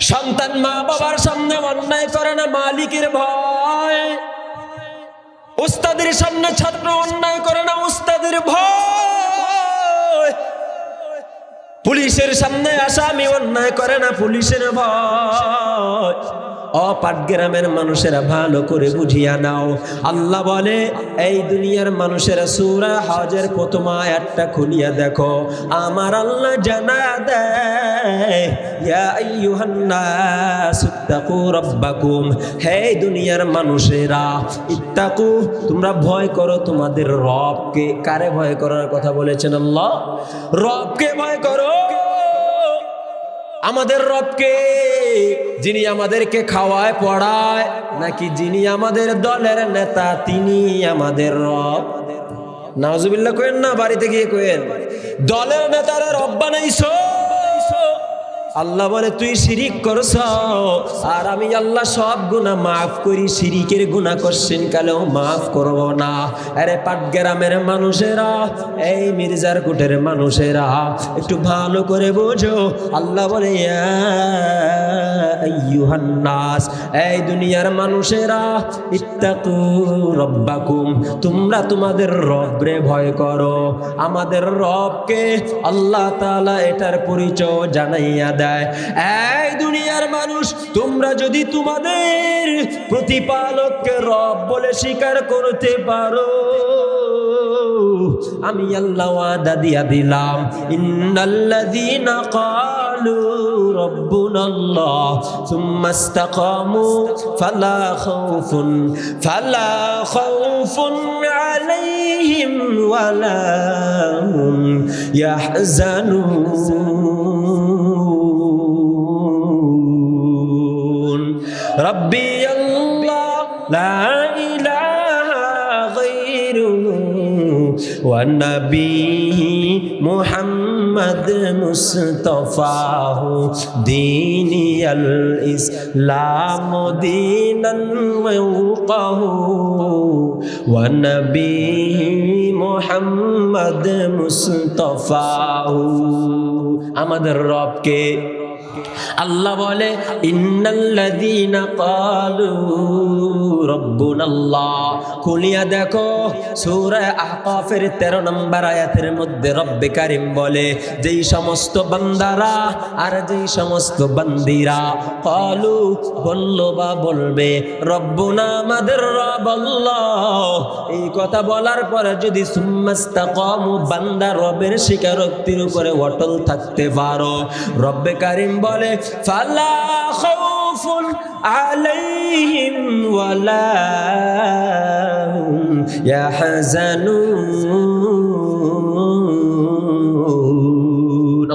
সন্তান মা বাবার সামনে অন্যায় করে না মালিকের ভয়, উস্তাদের সামনে ছাত্র অন্যায় করে না উস্তাদের ভয়, পুলিশের সামনে আসামি অন্যায় করে না পুলিশের ভয়। পাটগ্রামের মানুষেরা ভালো করে বুঝিয়া নাও, আল্লাহ বলে এই দুনিয়ার মানুষেরা সূরা হজের প্রথম আয়াতটা খুলিয়া দেখো, আমার আল্লাহ জানা দেয় ইয়া আইয়ুহান নাস ইত্তাকু রাব্বাকুম, হে দুনিয়ার মানুষেরা, ইত্তাকু তোমরা ভয় করো তোমাদের রবকে। কারে ভয় করার কথা বলেছেন আল্লাহ? রবকে ভয় করো। আমাদের রবকে, যিনি আমাদেরকে খাওয়ায় পড়ায়, নাকি যিনি আমাদের দলের নেতা তিনি আমাদের রব? নাউজুবিল্লাহ কইেন না, বাড়িতে গিয়ে কইেন দলের নেতারা রব বানাইছো। আল্লাহ বলে তুই শিরিক করছ, আর আমি আল্লাহ সব গুনাহ মাফ করি, শিরিকের গুনাহ করছেন কালেও মাফ করব না। আরে পাটগ্রামের মানুষেরা, এই মির্জার কোটের মানুষেরা, একটু ভালো করে বোঝো, আল্লাহ বলে ইয়া আইয়ুহান নাস, এই দুনিয়ার মানুষেরা, ইত্তাকু রাব্বাকুম, তোমরা তোমাদের রবরে ভয় করো। আমাদের রবকে আল্লাহ তাআলা এটার পরিচয় জানাইয়া দেয়। এই দুনিয়ার মানুষ, তোমরা যদি তোমাদের প্রতিপালককে রব বলে স্বীকার করতে পারো, আমি আল্লাহ ওয়াদা দিয়া দিলাম, ইন্নাল্লাযীনা ক্বালু রাব্বুনাল্লাহ সুম্মা ইসতাকামু ফালা খাউফুন আলাইহিম ওয়ালা হুম ইয়াহজানুন। রাব্বি আল্লাহ লা ইলাহা গায়রুহু ওয়া নবী মুহাম্মদ মুস্তাফাহু দীনিয়াল ইসলাম দীনান ওয়াকাহু ওয়া নবী মুহাম্মদ মুস্তাফাহু। আমাদের রবকে আল্লাহ বলে ইন্নাল্লাযীনা ক্বালু রাব্বুনাল্লাহ। খুলিয়া দেখো সূরা আহকাফের 13 নম্বর আয়াতের মধ্যে রব্বে কারীম বলে, যেই সমস্ত বান্দারা আর যেই সমস্ত বান্দিরা ক্বালু বললো বা বলবে রব্বুনা আমাদের রব আল্লাহ, এই কথা বলার পরে যদি সুম্মাস্তাকামু বান্দা রবের স্বীকারোক্তির উপরে অটল থাকতে পারো, রব্বে কারীম বলে ফালা খাউফুন আলাইহিম ওয়ালা হুম ইয়াহজানুন।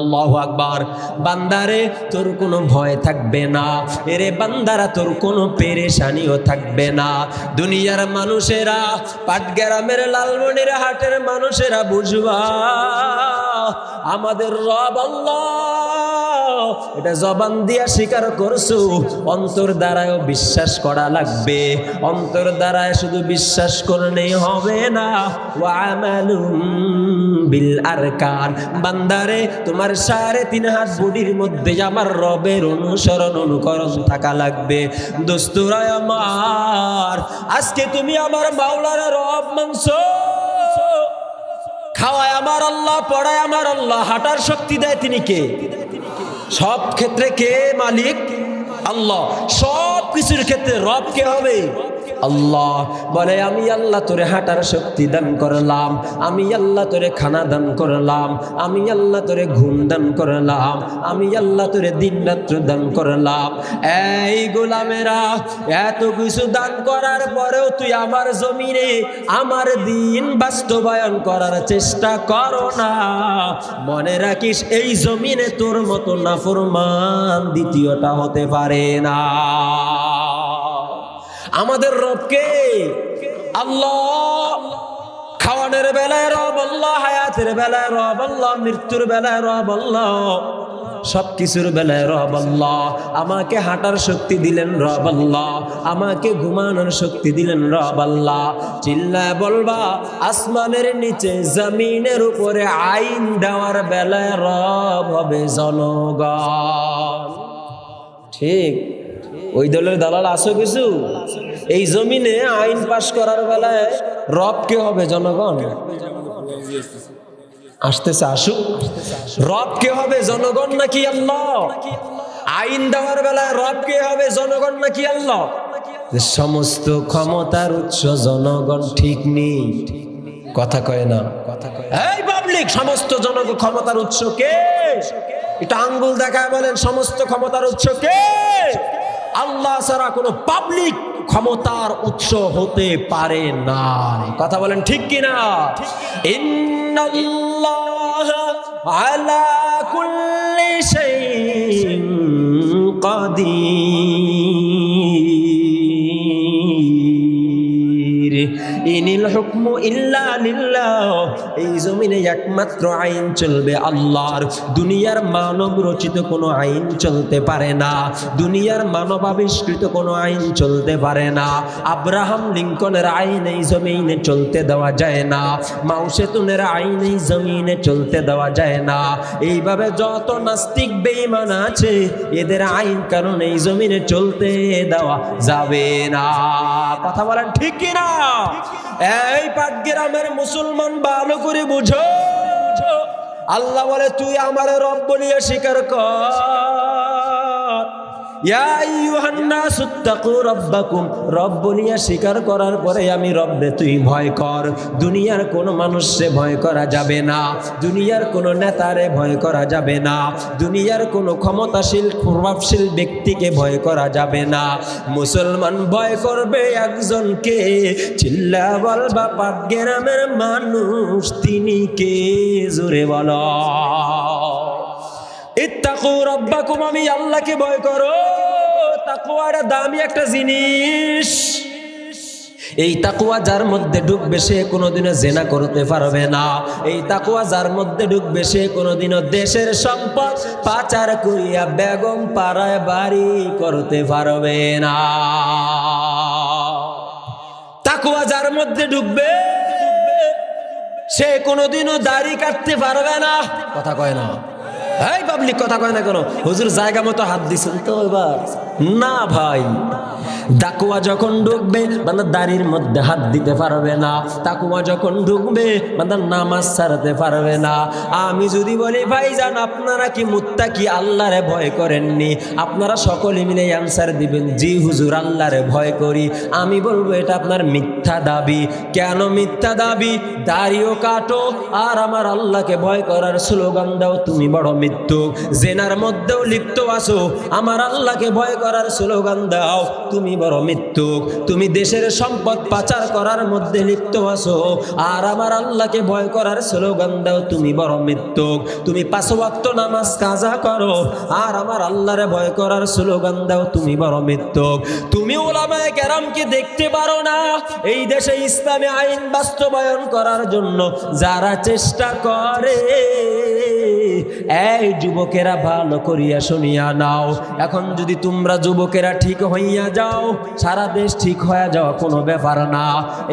আল্লাহু আকবার। বান্দারে তোর কোনো ভয় থাকবে না, এরে বান্দারা তোর কোনো পেরেশানিও থাকবে না। দুনিয়ার মানুষেরা, পাটগ্রামের লালমনিরহাটের মানুষেরা বুঝবা, আমাদের রব আল্লাহ, এটা জবান দিয়া স্বীকার করছো, অন্তর দ্বারাও বিশ্বাস করা লাগবে। অন্তর দ্বারায় শুধু বিশ্বাস করলেই হবে না, ওয়া আমালুম বিল আরকান। বান্দারে তোমার 3.5 হাত বডির মধ্যে আমার রবের অনুসরণ অনুকরণ থাকা লাগবে। দোস্তরা আমার, আজকে তুমি আমার মাওলানা রব মানছো, খাওয়ায় আমার আল্লাহ, পড়ায় আমার আল্লাহ, হাঁটার শক্তি দেয় তিনি কে? সব ক্ষেত্রে কে মালিক? আল্লাহ। সব কিছুর ক্ষেত্রে রব কে হবে? আল্লাহ। বলে আমি আল্লাহ তোরে হাঁটার শক্তি দান করলাম, আমি আল্লাহ তোরে খানা দান করলাম, আমি আল্লাহ তোরে ঘুম দান করলাম, আমি আল্লাহ তোরে দিন রাত্র দান করলাম। এই গোলামেরা, এত কিছু দান করার পরেও তুই আমার জমিনে আমার দিন বাস্তবায়ন করার চেষ্টা করো না। মনে রাখিস এই জমিনে তোর মতো নাফরমান দ্বিতীয়টা হতে পারে না। আমাদের রবকে আল্লাহ। খাওয়ানোর বেলায় রব আল্লাহ, হায়াতের বেলায় রব আল্লাহ, মৃত্যুর বেলায় রব আল্লাহ, সব কিছুর বেলায় রব আল্লাহ। আমাকে হাঁটার শক্তি দিলেন রব আল্লাহ, আমাকে ঘুমানোর শক্তি দিলেন রব আল্লাহ। চিল্লায় বলবা, আসমানের নিচে জমিনের উপরে আইন দেওয়ার বেলায় রব হবে জনগণ। ঠিক ওই দলের দালাল আসো কিছু। এই জমিনে আইন পাশ করার বেলায় রব কে হবে? জনগণ। আসতেছে, আসুক। রব কে হবে? জনগণ নাকি আল্লাহ? আইন দেওয়ার বেলায় রব কে হবে? জনগণ নাকি আল্লাহ? সমস্ত ক্ষমতার উৎস জনগণ, ঠিক নেই? কথা কয় না? এই পাবলিক, সমস্ত জনগণ ক্ষমতার উৎস কে? এটা আঙ্গুল দেখায় বলেন সমস্ত ক্ষমতার উৎস কে? আল্লাহ ছাড়া কোনো পাবলিক ক্ষমতার উৎস হতে পারে না। কথা বলেন ঠিক কিনা? ইন্নাল্লাহা আলা কুল্লি শাইইন কাদির। ইনিল হুকমু ইল্লা লিল্লাহ। এই জমিনে একমাত্র আইন চলবে আল্লাহর। দুনিয়ার মানব রচিত কোনো আইন চলতে পারে না, দুনিয়ার মানব আবিষ্কৃত কোনো আইন চলতে পারে না। আব্রাহাম লিঙ্কনের আইন এই জমিনে চলতে দেওয়া যায় না, মাও সেতুনের আইন এই জমিনে চলতে দেওয়া যায় না। এইভাবে যত নাস্তিক বেঈমান আছে এদের আইন কারণ এই জমিনে চলতে দেওয়া যাবে না। কথা বলেন ঠিক কিনা? এই পাটগ্রামের মুসলমান ভালো করে বুঝো, আল্লাহ বলে তুই আমার রব বলিয়া স্বীকার কর। ইয়া আইয়ুহান নাসু তাকু রাব্বাকুম, রব বলিয়া স্বীকার করার পরে আমি রব্বে তুই ভয় কর। দুনিয়ার কোনো মানুষে ভয় করা যাবে না, দুনিয়ার কোনো নেতারে ভয় করা যাবে না, দুনিয়ার কোনো ক্ষমতাশীল প্রভাবশীল ব্যক্তিকে ভয় করা যাবে না। মুসলমান ভয় করবে একজনকে, চিল্লা বলবা পাটগ্রামের মানুষ তিনি কে? জোরে বলো ইত্তাকু রাব্বাকুম, আমি আল্লাহকে ভয় করো। তাকওয়াটা দামি একটা জিনিস। এই তাকওয়া যার মধ্যে ঢুকবে সে কোনোদিনও জেনা করতে পারবে না। এই তাকওয়া যার মধ্যে ঢুকবে সে কোনোদিনও দেশের সম্পদ পাচার করিয়া বেগম পাড়ায় বাড়ি করতে পারবে না। তাকওয়া যার মধ্যে ঢুকবে সে কোনোদিনও দাড়ি কাটতে পারবে না। কথা কয় না? এই পাবলিক কথা কয় না কেন? হুজুর জায়গা মতো হাত দিছেন তো এবার? না ভাই, তাকওয়া যখন ঢুকবে বান্দা দাড়ির মধ্যে হাত দিতে পারবে না। তাকওয়া যখন ঢুকবে বান্দা নামাজ ছাড়তে পারবে না। আমি যদি বলি ভাইজান আপনারা কি মুত্তাকি, আল্লাহরে ভয় করেননি? আপনারা সকলে মিলে অ্যানসার দিবেন জি হুজুর আল্লাহরে ভয় করি। আমি বলবো এটা আপনার মিথ্যা দাবি। কেন মিথ্যা দাবি? দাড়িও কাটো আর আমার আল্লাহকে ভয় করার স্লোগান দাও, তুমি বড় মিথ্যুক। জেনার মধ্যেও লিপ্ত আছো, আমার আল্লাহকে ভয় করার স্লোগান দাও, তুমি বড় মিথ্যুক। তুমি দেশের সম্পদ পাচার করার মধ্যে লিপ্ত আছো আর আমার আল্লাহকে ভয় করার স্লোগান দাও, তুমি বড় মিথ্যুক। তুমি 5 ওয়াক্ত নামাজ কাজা করো আর আমার আল্লাহরে ভয় করার স্লোগান দাও, তুমি বড় মিথ্যুক। তুমি উলামায়ে কেরামকে দেখতে পারো না এই দেশে ইসলামী আইন বাস্তবায়ন করার জন্য যারা চেষ্টা করে। এই যুবকেরা ভালো করিয়া শুনিয়া নাও, এখন যদি তোমরা যুবকেরা ঠিক হইয়া যাও সারা দেশ ঠিক হয়ে যাওয়া কোনো ব্যাপার না।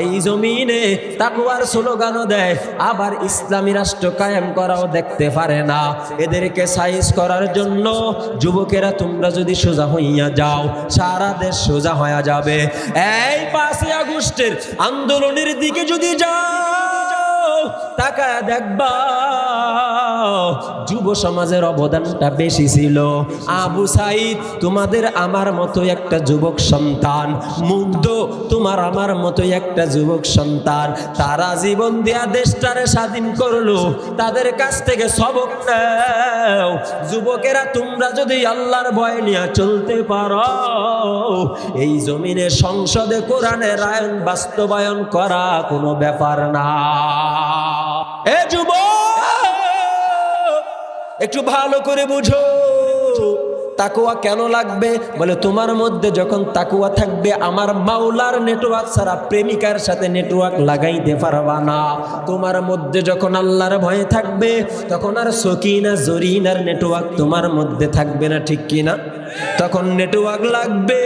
এই জমিনে তাকওয়ার স্লোগানও দেয় আবার ইসলামী রাষ্ট্র কায়েম করাও দেখতে পারে না। এদেরকে সাইজ করার জন্য যুবকেরা তোমরা যদি সোজা হইয়া যাও সারা দেশ সোজা হয়ে যাবে। এই 5 আগস্টের আন্দোলনের দিকে যদি যাও তাকায় দেখবা যুব সমাজের অবদানটা বেশি ছিল। আবু সাইদ তোমাদের আমার মতো একটা যুবক সন্তান, মুগ্ধ তোমার আমার মতো একটা যুবক সন্তান, তারা জীবন দেয়া দেশটারে স্বাধীন করলো। তাদের কাছ থেকে সবক নাও। যুবকেরা তোমরা যদি আল্লাহর ভয় নিয়ে চলতে পারো এই জমিনে সংসদে কোরআনের আইন বাস্তবায়ন করা কোনো ব্যাপার না। এ যুবক একটু ভালো করে বুঝো তাকওয়া কেন লাগবে। বলে তোমার মধ্যে যখন তাকওয়া থাকবে আমার মাওলার নেটওয়ার্ক ছাড়া প্রেমিকার সাথে নেটওয়ার্ক লাগাইতে পারবা না। তোমার মধ্যে যখন আল্লাহর ভয় থাকবে তখন আর সকিনা জরিনার নেটওয়ার্ক তোমার মধ্যে থাকবে না, ঠিক কিনা? তখন নেটওয়ার্ক লাগবে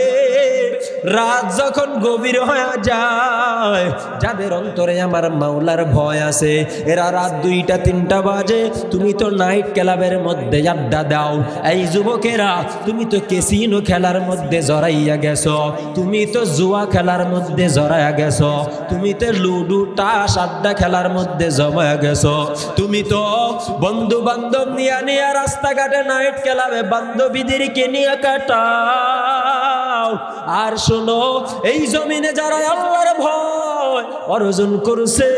রাত যখন গভীর হয়ে যায়, যাদের অন্তরে আমার মাওলার ভয় আছে, এরা রাত 2টা 3টা বাজে তুমি তো নাইট ক্লাবের মধ্যে আড্ডা দাও। এই যুবকেরা, তুমি তো ক্যাসিনো খেলার মধ্যে জড়াইয়া গেছো, তুমি তো জুয়া খেলার মধ্যে জড়াইয়া গেছো, তুমি তো লুডু তাস আড্ডা খেলার মধ্যে জমায়া গেছো, তুমি তো বন্ধু বান্ধব নিয়ে নিয়ে রাস্তাঘাটে নাইট ক্লাবে বান্ধবীদেরকে নিয়ে কাটাও। আর শোনো, এই জমিনে যারা আল্লাহর ভয় অর্জন করছে,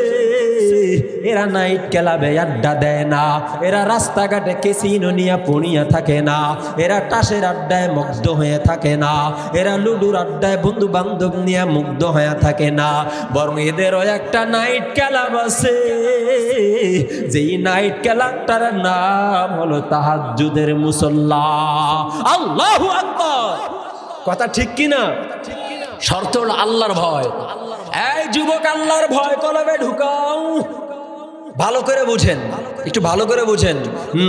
এরা নাইট ক্লাবে আড্ডা দেয় না, এরা রাস্তাঘাটে ক্যাসিনো নিয়ে পড়িয়া থাকে না, এরা তাসের আড্ডায় মুগ্ধ হয়ে থাকে না, এরা লুডুর আড্ডায় বন্ধু বান্ধব নিয়ে মুগ্ধ হয়ে থাকে না, বরং এদেরও একটা নাইট ক্লাব আছে, যেই নাইট ক্লাবটার নাম হলো তাহাজ্জুদের মুসল্লা। আল্লাহু আকবার। কথা ঠিক কিনা? শর্ত হলো আল্লাহর ভয়। এই যুবক, আল্লাহর ভয় কলবে ঢুকাও। ভালো করে বুঝেন, একটু ভালো করে বুঝেন।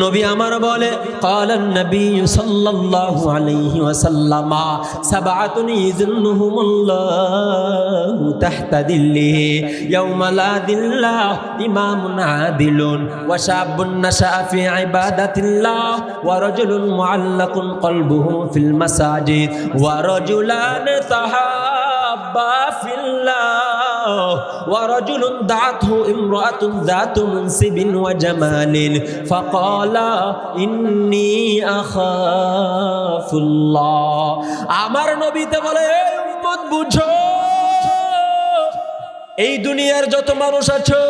নবী আমার বলে, ক্বালান নবী সাল্লাল্লাহু আলাইহি ওয়াসাল্লাম, সাবআতুন ইযিল্লুহুমুল্লাহু তাহতা দিল্লিহি ইয়াওমা লা দিল্লা ইমামুন আদিলুন ওয়া শাবুন নাশাআ ফি ইবাদাতিল্লাহ ওয়া রাজুলুন মুআল্লাকুন কলবুহু ফিল মাসাজিদ ওয়া রাজুলান তাহাব্বা ফিল্লাহ ওয়া রাজুলুন দাআতহু ইমরাআতুন যাতু মুনসিবিন ওয়া জামালিন ফাকালা ইন্নী আখাফুল্লাহ। আমার নবীতে বলে, এই উম্মত বুঝো, এই দুনিয়ার যত মানুষ আছো,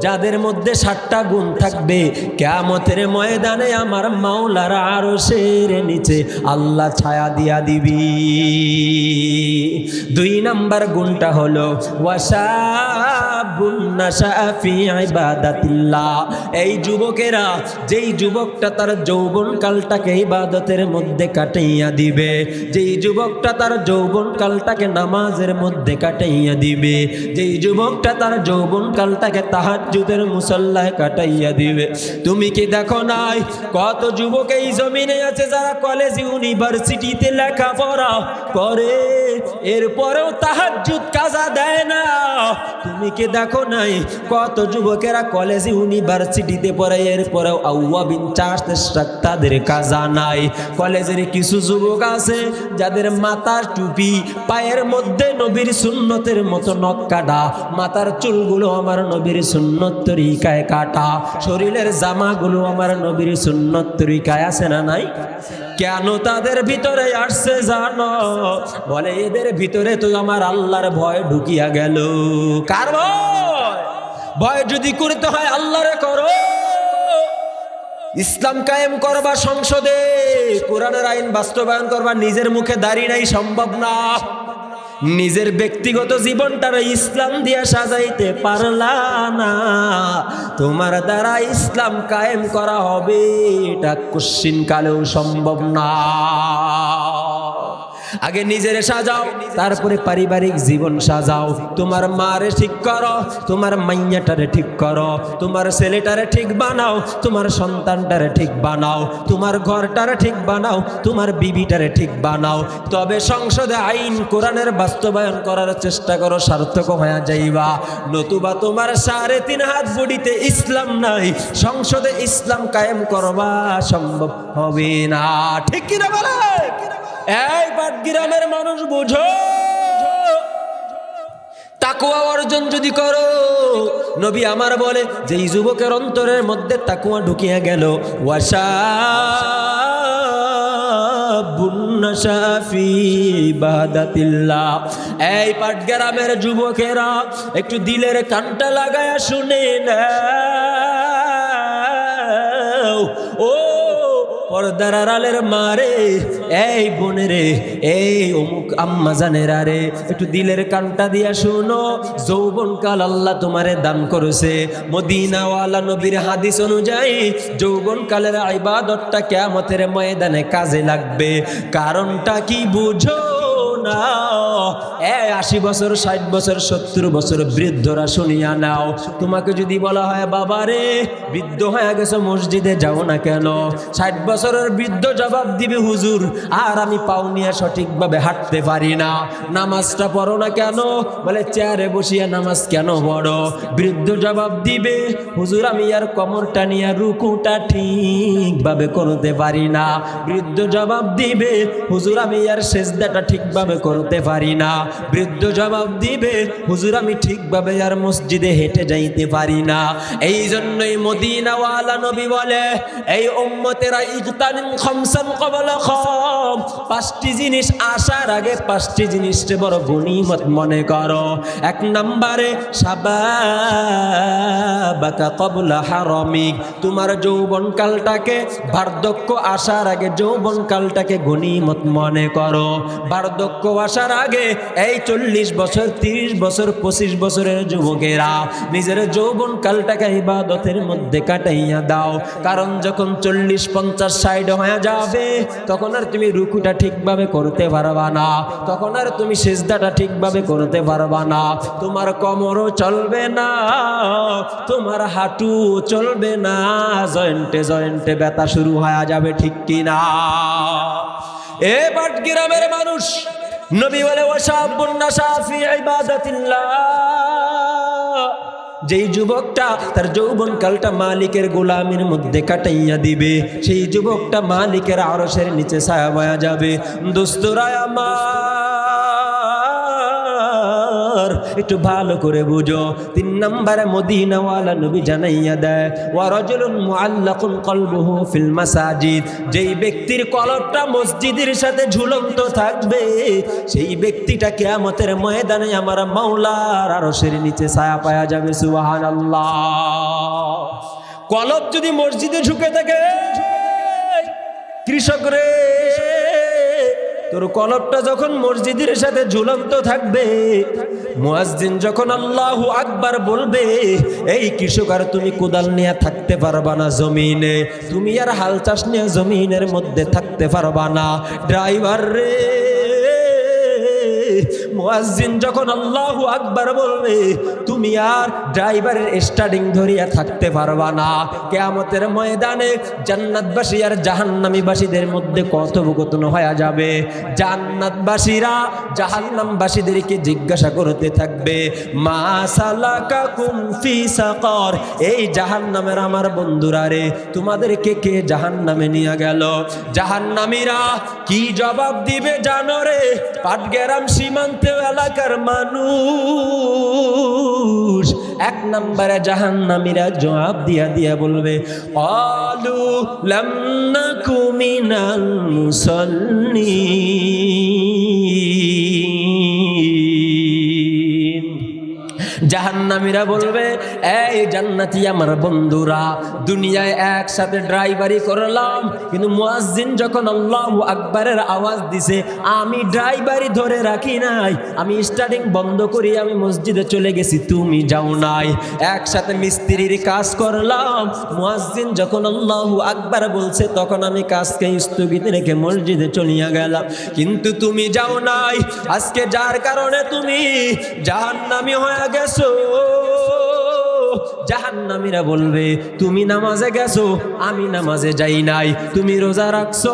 যাদের মধ্যে 7টা গুণ থাকবে, কিয়ামতের ময়দানে আমার মাওলার আরশের নিচে আল্লাহ ছায়া দিয়া দিবি। 2 নাম্বার গুণটা হলো ওয়াশাবুন নাশাআ ফি ইবাদাতিল্লাহ। এই যুবকেরা, যেই যুবকটা তার যৌবনকালটাকে ইবাদতের মধ্যে কাটাইয়া দিবে, যেই যুবকটা তার যৌবনকালটাকে নামাজের মধ্যে কাটাইয়া দিবে, যেই যুবকটা তার যৌবনকালটাকে তাহাজ্জুদের মুসল্লায় কাটাইয়া দিবে। তুমি কি দেখো নাই কত যুবক এই জমিনে আছে যারা কলেজ ইউনিভার্সিটিতে লেখাপড়া করে, এরপরেও তাহাজ্জুদ কাজা দেয় না? তুমি কি দেখো নাই কত যুবকেরা কলেজ ইউনিভার্সিটিতে পড়ে, এরপরেও আউয়াবিন চাষ তাদের কাজা নাই? কলেজের কিছু যুবক আছে যাদের মাথার টুপি, পায়ের মধ্যে নবীর সুন্নতের মতো নখ কাটা, মাথার চুলগুলো আমার নবীর সুন্নত তরিকায় কাটা, শরীরের জামাগুলো আমার নবীর সুন্নত তরিকায় আছে না নাই? কেন তাদের ভিতরে আসছে জানো? বলে, এদের ভিতরে তো আমার আল্লাহর ভয় ঢুকিয়া গেল। কার ভয়? ভয় যদি করতে হয় আল্লাহরে করো। ইসলাম কায়েম করবা সংসদে, কোরআনের আইন বাস্তবায়ন করবা, নিজের মুখে দাড়ি নাই, সম্ভব না। নিজের ব্যক্তিগত জীবনটারে ইসলাম দিয়া সাজাইতে পারলা না, তোমার দ্বারা ইসলাম কায়েম করা হবে এটা কোশ্চিন কালেও সম্ভব না। আগে নিজেরে সাজাও, তারপরে পারিবারিক জীবন সাজাও। তোমার মারে ঠিক করো, তোমার মাইয়াটারে ঠিক করো, তোমার ছেলেটারে ঠিক বানাও, তোমার সন্তানটারে ঠিক বানাও, তোমার ঘরটারে ঠিক বানাও, তোমার বিবিটারে ঠিক বানাও। তবে সংসদে আইন কোরআনের বাস্তবায়ন করার চেষ্টা করো, সার্থক হয়ে যাইবা। নতুবা তোমার 3.5 হাত বডিতে ইসলাম নাই, সংসদে ইসলাম কায়েম করবা সম্ভব হবে না। ঠিক কিনা বলে? এই পাটগ্রামের মানুষ বুঝো, তাকওয়া অর্জন যদি করো, নবী আমার বলে, যেই যুবকের অন্তরের মধ্যে তাকওয়া ঢুকিয়া গেল, ওয়াশাবুন নাশা ফি ইবাদাতিল্লাহ। এই পাটগ্রামের যুবকেরা একটু দিলের কানটা লাগায়া শুনে নাও। ও পর্দার আড়ালের মারে, এই বোনেরে, এই অমুক আম্মা জানেরা রে, একটু দিলের কানটা দিয়া শুনো। যৌবনকাল আল্লাহ তোমারে দান করেছে। মদিনাওয়ালা নবীর হাদিস অনুযায়ী যৌবনকালের ইবাদতটা কিয়ামতের ময়দানে কাজে লাগবে। কারণটা কি বুঝো না, 80 বছর 60 বছর 70 বছর বৃদ্ধরা শুনিয়া নাও। তোমাকে যদি বলা হয় বাবা রে বৃদ্ধ হয়ে গেছে মসজিদে যাও না কেন, 60 বছরের বৃদ্ধ জবাব দিবে হুজুর আর আমি পাও নিয়ে সঠিকভাবে হাঁটতে পারি না। নামাজটা পড়ো না কেন, বলে চেয়ারে বসিয়া নামাজ কেন পড়ো। বৃদ্ধ জবাব দিবে হুজুর আমি আর কোমরটা নিয়ে রুকুটা ঠিকভাবে করতে পারি না। বৃদ্ধ জবাব দিবে হুজুর আমি আর সেজদাটা ঠিকভাবে করতে পারি না। বৃদ্ধ জবাব দিবে হুজুর আমি ঠিকভাবে আর মসজিদে হেঁটে যাইতে পারি না। এই জন্যই মদিনাওয়ালা নবী বলে এই উম্মতেরা ইগতানিম খামসান ক্বাবলা খাম, 5টি জিনিস আসার আগে 5টি জিনিসকে বড় গনিমত মনে করো। 1 নম্বরে শাবাবাকা ক্বাবলা হারামিক, তোমার যৌবনকালটাকে বার্ধক্য আসার আগে যৌবনকালটাকে গনিমত মনে করো। বার্ধক্য আসার আগে এই 40 বছর 30 বছর 25 বছরের যুবকেরা নিজের যৌবনকালটাকে ইবাদতের মধ্যে কাটাইয়া দাও। কারণ যখন 40 50 60 হয়ে যাবে তখন আর তুমি রুকুটা ঠিকভাবে করতে পারবা না, তখন আর তুমি সিজদাটা ঠিকভাবে করতে পারবা না। তোমার কোমরও চলবে না, তোমার হাঁটু চলবে না, জয়েন্টে জয়েন্টে ব্যথা শুরু হয়ে যাবে, ঠিক কিনা? এ পাটগ্রামের মানুষ নবী বলে ওয়াশাবুন নাশা ফি ইবাদাতিল্লাহ, যেই যুবকটা তার যৌবনকালটা মালিকের গোলামির মধ্যে কাটাইয়া দিবে সেই যুবকটা মালিকের আরশের নিচে ছায়া পাওয়া যাবে। দোস্তরা আমার একটু ভালো করে বুঝো। 3 নম্বরে মদিনাওয়ালা নবী জানাইয়া দেয় ওয়া রাজুলুন মুআল্লাকুন কলবুহু ফিল মাসাজিদ, যেই ব্যক্তির কলবটা মসজিদের সাথে ঝুলন্ত থাকবে সেই ব্যক্তিটা কিয়ামতের ময়দানে আমার মাওলার আরশের নিচে ছায়া পাওয়া যাবে। সুবহানাল্লাহ। কলব যদি মসজিদে ঝুঁকে থাকে, কৃষক রে তোর কলবটা যখন মসজিদের সাথে ঝুলন্ত থাকবে, মুয়াজ্জিন যখন আল্লাহু আকবার বলবে, এই কৃষক আর তুমি কোদাল নিয়ে থাকতে পারবা না জমিনে, তুমি আর হাল চাষ নিয়ে জমিনের মধ্যে থাকতে পারবা না। ড্রাইভার রে মুয়াজ্জিন যখন আল্লাহু আকবার বলবে তুমি আর ড্রাইভারের স্টার্টিং ধরিয়া থাকতে পারবা না। কিয়ামতের ময়দানে জান্নাতবাসী আর জাহান্নামীবাসীদের মধ্যে কথোপকথন হয়ে যাবে। জান্নাতবাসীরা জাহান্নামবাসীদেরকে জিজ্ঞাসা করতে থাকবে মা সালাকাকুম ফি সাকার, এই জাহান্নামের আমার বন্ধুরা রে তোমাদেরকে কে জাহান্নামে নিয়ে গেল? জাহান্নামীরা কি জবাব দিবে জানো রে? পাটগ্রাম সীমান্ত এলাকার মানুষ 1 নম্বরে জাহান্নামীরা জবাব দিয়া বলবে ক্বালু লাম নাকু মিনাল মুসাল্লিন। জাহান্নামীরা বলবে এই জান্নাতি আমার বন্ধুরা, দুনিয়ায় একসাথে ড্রাইভারি করলাম কিন্তু মুয়াজ্জিন যখন আল্লাহু আকবারের আওয়াজ দিছে আমি ড্রাইভারি ধরে রাখি নাই, আমি স্টার্টিং বন্ধ করি আমি মসজিদে চলে গেছি, তুমি যাও নাই। একসাথে মিস্ত্রির কাজ করলাম, মুয়াজ্জিন যখন আল্লাহু আকবার বলছে তখন আমি কাজকে স্থগিত রেখে মসজিদে চলিয়া গেলাম, কিন্তু তুমি যাও নাই। আজকে যার কারণে তুমি জাহান্নামী হয়ে গেছো। জাহান্নামীরা বলবে তুমি নামাজে গেছো, আমি নামাজে যাই নাই। তুমি রোজা রাখছো,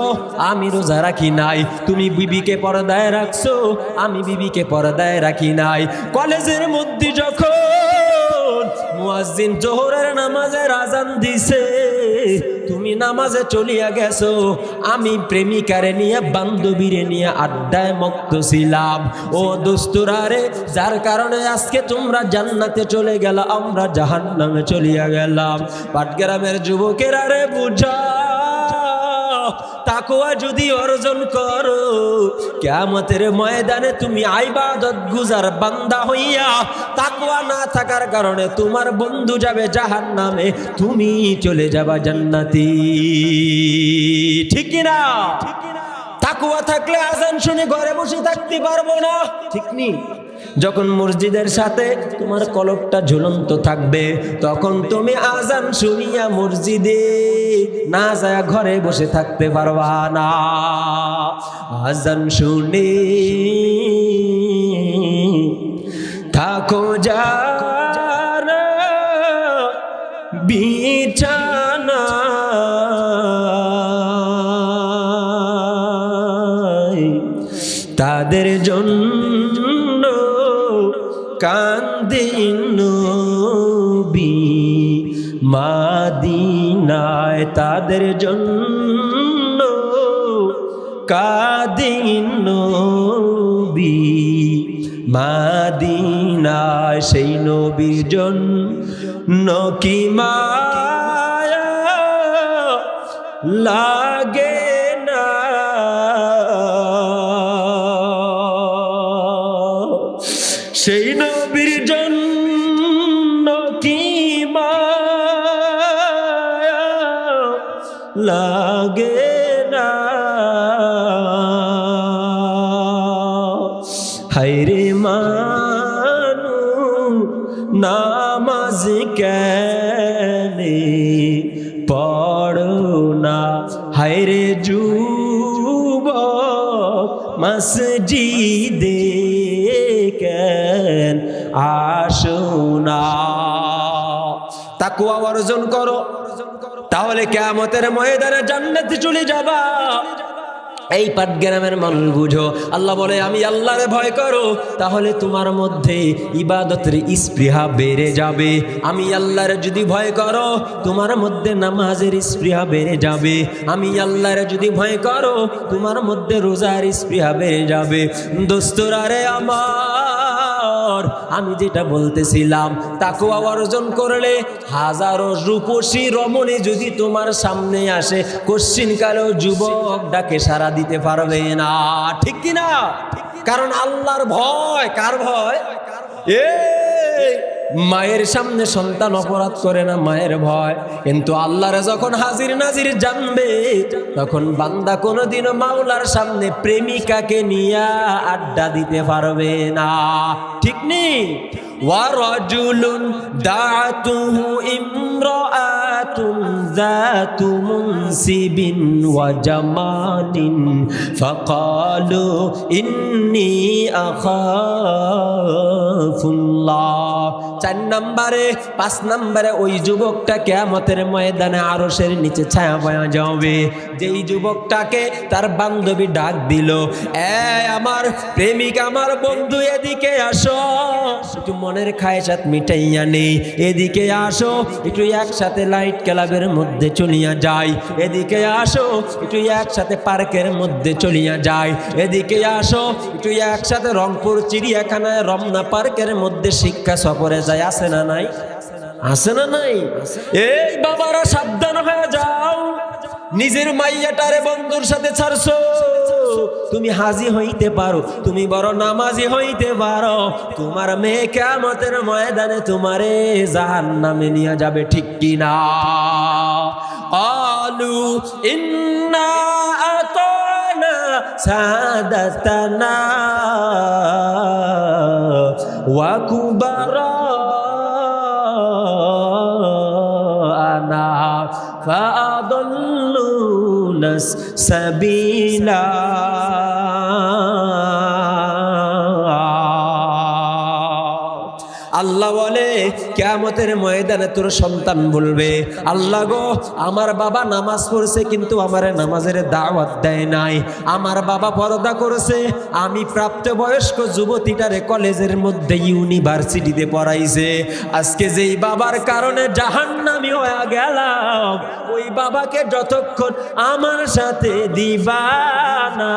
আমি রোজা রাখি নাই। তুমি বিবিকে পর্দায় রাখছো, আমি বিবিকে পর্দায় রাখি নাই। কলেজের মধ্যে যখন মুয়াজ্জিন জোহরের নামাজের আজান দিছে তুমি নামাজে চলিয়া গেছো, আমি প্রেমিকারে নিয়ে বান্ধবীরে নিয়ে আড্ডায় মত্ত ছিলাম। ও দোস্তরা রে, যার কারণে আজকে তোমরা জান্নাতে চলে গেলা, আমরা জাহান্নামে চলিয়া গেলাম। পাটগ্রামের যুবকেরা রে বুঝা, তাকওয়া যদি অর্জন করো কিয়ামতের ময়দানে তুমি ইবাদত গুজার বান্দা হইয়া, তাকওয়া না থাকার কারণে তোমার বন্ধু যাবে জাহান্নামে, তুমি চলে যাবা জান্নাতি। ঠিক কি না? তাকওয়া থাকলে আজান শুনে ঘরে বসে থাকতে পারবো না, ঠিক নি? যখন মসজিদের সাথে তোমার কলবটা ঝুলন্ত থাকবে তখন তুমি আজান শুনিয়া মসজিদে না যায় ঘরে বসে থাকতে পারবা না। আজান শুনে থাকো যারা বিছানা তাদের জন্য কান্দেন নবী মাদিনায় তাদের জন্য কাঁদেন নবী মাদিনায় সেই নবীর জন্য কি মায়া লাগে না সেই নবীর জন্য কি মায়া লাগে না হায়রে মানু নামাজ কেনে পড়ো না হায়রে যুবক মসজিদে কেন আসো না তাকওয়া অর্জন করো তাহলে কিয়ামতের ময়দানে জান্নাতে চলে যাবা এই পাটগ্রামের মানুষ বুঝো আল্লাহ বলে আমি আল্লাহরে ভয় করো তাহলে তোমার মধ্যে ইবাদতের স্পৃহা বেড়ে যাবে আমি আল্লাহর যদি ভয় করো তোমার মধ্যে নামাজের স্পৃহা বেড়ে যাবে আমি আল্লাহর যদি ভয় করো তোমার মধ্যে রোজার স্পৃহা বেড়ে যাবে দোস্তরা রে আমার আমি যেটা বলতেছিলাম তাকওয়া অর্জন করলে হাজারো রূপসী রমণী যদি তোমার সামনে আসে কোশ্চিনকালেও যুবক ডাকে সারা দিতে পারবে না ঠিক কি না কারণ আল্লাহর ভয় কার ভয় মায়ের সামনে সন্তান অপরাধ করে না মায়ের ভয় কিন্তু আল্লাহর যখন হাজির নাজির জানবে তখন বান্দা কোনোদিনও মাওলার সামনে প্রেমিকাকে নিয়ে আড্ডা দিতে পারবে না ঠিক নেই ওয়ারাজুলুন দাআতুহু ইমরাআতুন যাতু মুনসিবিন ওয়া জামালিন ফাকালু ইন্নী আখাফুল্লাহ 4 নম্বরে 5 নম্বরে ওই যুবকটা কিয়ামতের ময়দানে আরশের নিচে ছায়া পাওয়া যাবে যেই যুবকটাকে তার বান্ধবী ডাক দিল আমার প্রেমিক আমার বন্ধু এদিকে আসো একটু মনের খায়সাত মিটাইয়া নেই এদিকে আসো একটু একসাথে লাইট ক্লাবের মধ্যে চলিয়া যাই এদিকে আসো একটু একসাথে পার্কের মধ্যে চলিয়া যাই এদিকে আসো একটু একসাথে রংপুর চিড়িয়াখানায় রমনা পার্কের মধ্যে শিক্ষা সফরে যায় আছে না নাই আছে না নাই এই বাবারা সাবধান হয়ে যাও নিজের মাইয়াটারে বন্ধুর সাথে ছাড়ছো তুমি হাজি হইতে পারো তুমি বড় নামাজি হইতে পারো তোমার মেয়ে কিয়ামতের ময়দানে তোমারে জাহান্নামে নিয়ে যাবে ঠিক কি না আলু ইন্না আতানা সাদাতানা ওয়া কুবারানা ফাআদাল্লুনা সাবিলা আল্লাহ বলে কিয়ামতের ময়দানে তোর সন্তান বলবে আল্লাহ গো আমার বাবা নামাজ পড়ছে কিন্তু আমারে নামাজের দাওয়াত দেয় নাই আমার বাবা পর্দা করেছে আমি প্রাপ্তবয়স্ক যুবতীটারে কলেজের মধ্যে ইউনিভার্সিটিতে পড়াইছে আজকে যেই বাবার কারণে জাহান্নামী হয়ে গেলাম ওই বাবাকে যতক্ষণ আমার সাথে দিবা না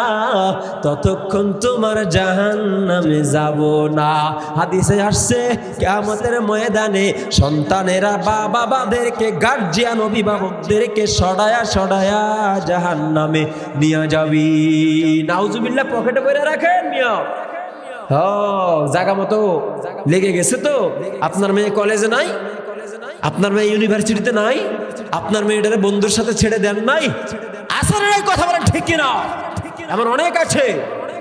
ততক্ষণ তোমার জাহান্নামে যাব না হাদিসে আসছে কিয়ামতের ময়দানে সন্তানেরা বাবাদেরকে গার্জিয়ান অভিভাবকদেরকে সরায়া সরায়া জাহান্নামে নিয়ে যাবি নাউজুবিল্লাহ পকেটে করে রাখেন মিয়া জায়গা মতো লেগে গেছে তো আপনার মেয়ে কলেজে নাই আপনার মেয়ে ইউনিভার্সিটিতে নাই আপনার মেয়েটারে বন্ধুর সাথে ছেড়ে দেন নাই আসলে কথা বলেন ঠিক কিনা এমন অনেক আছে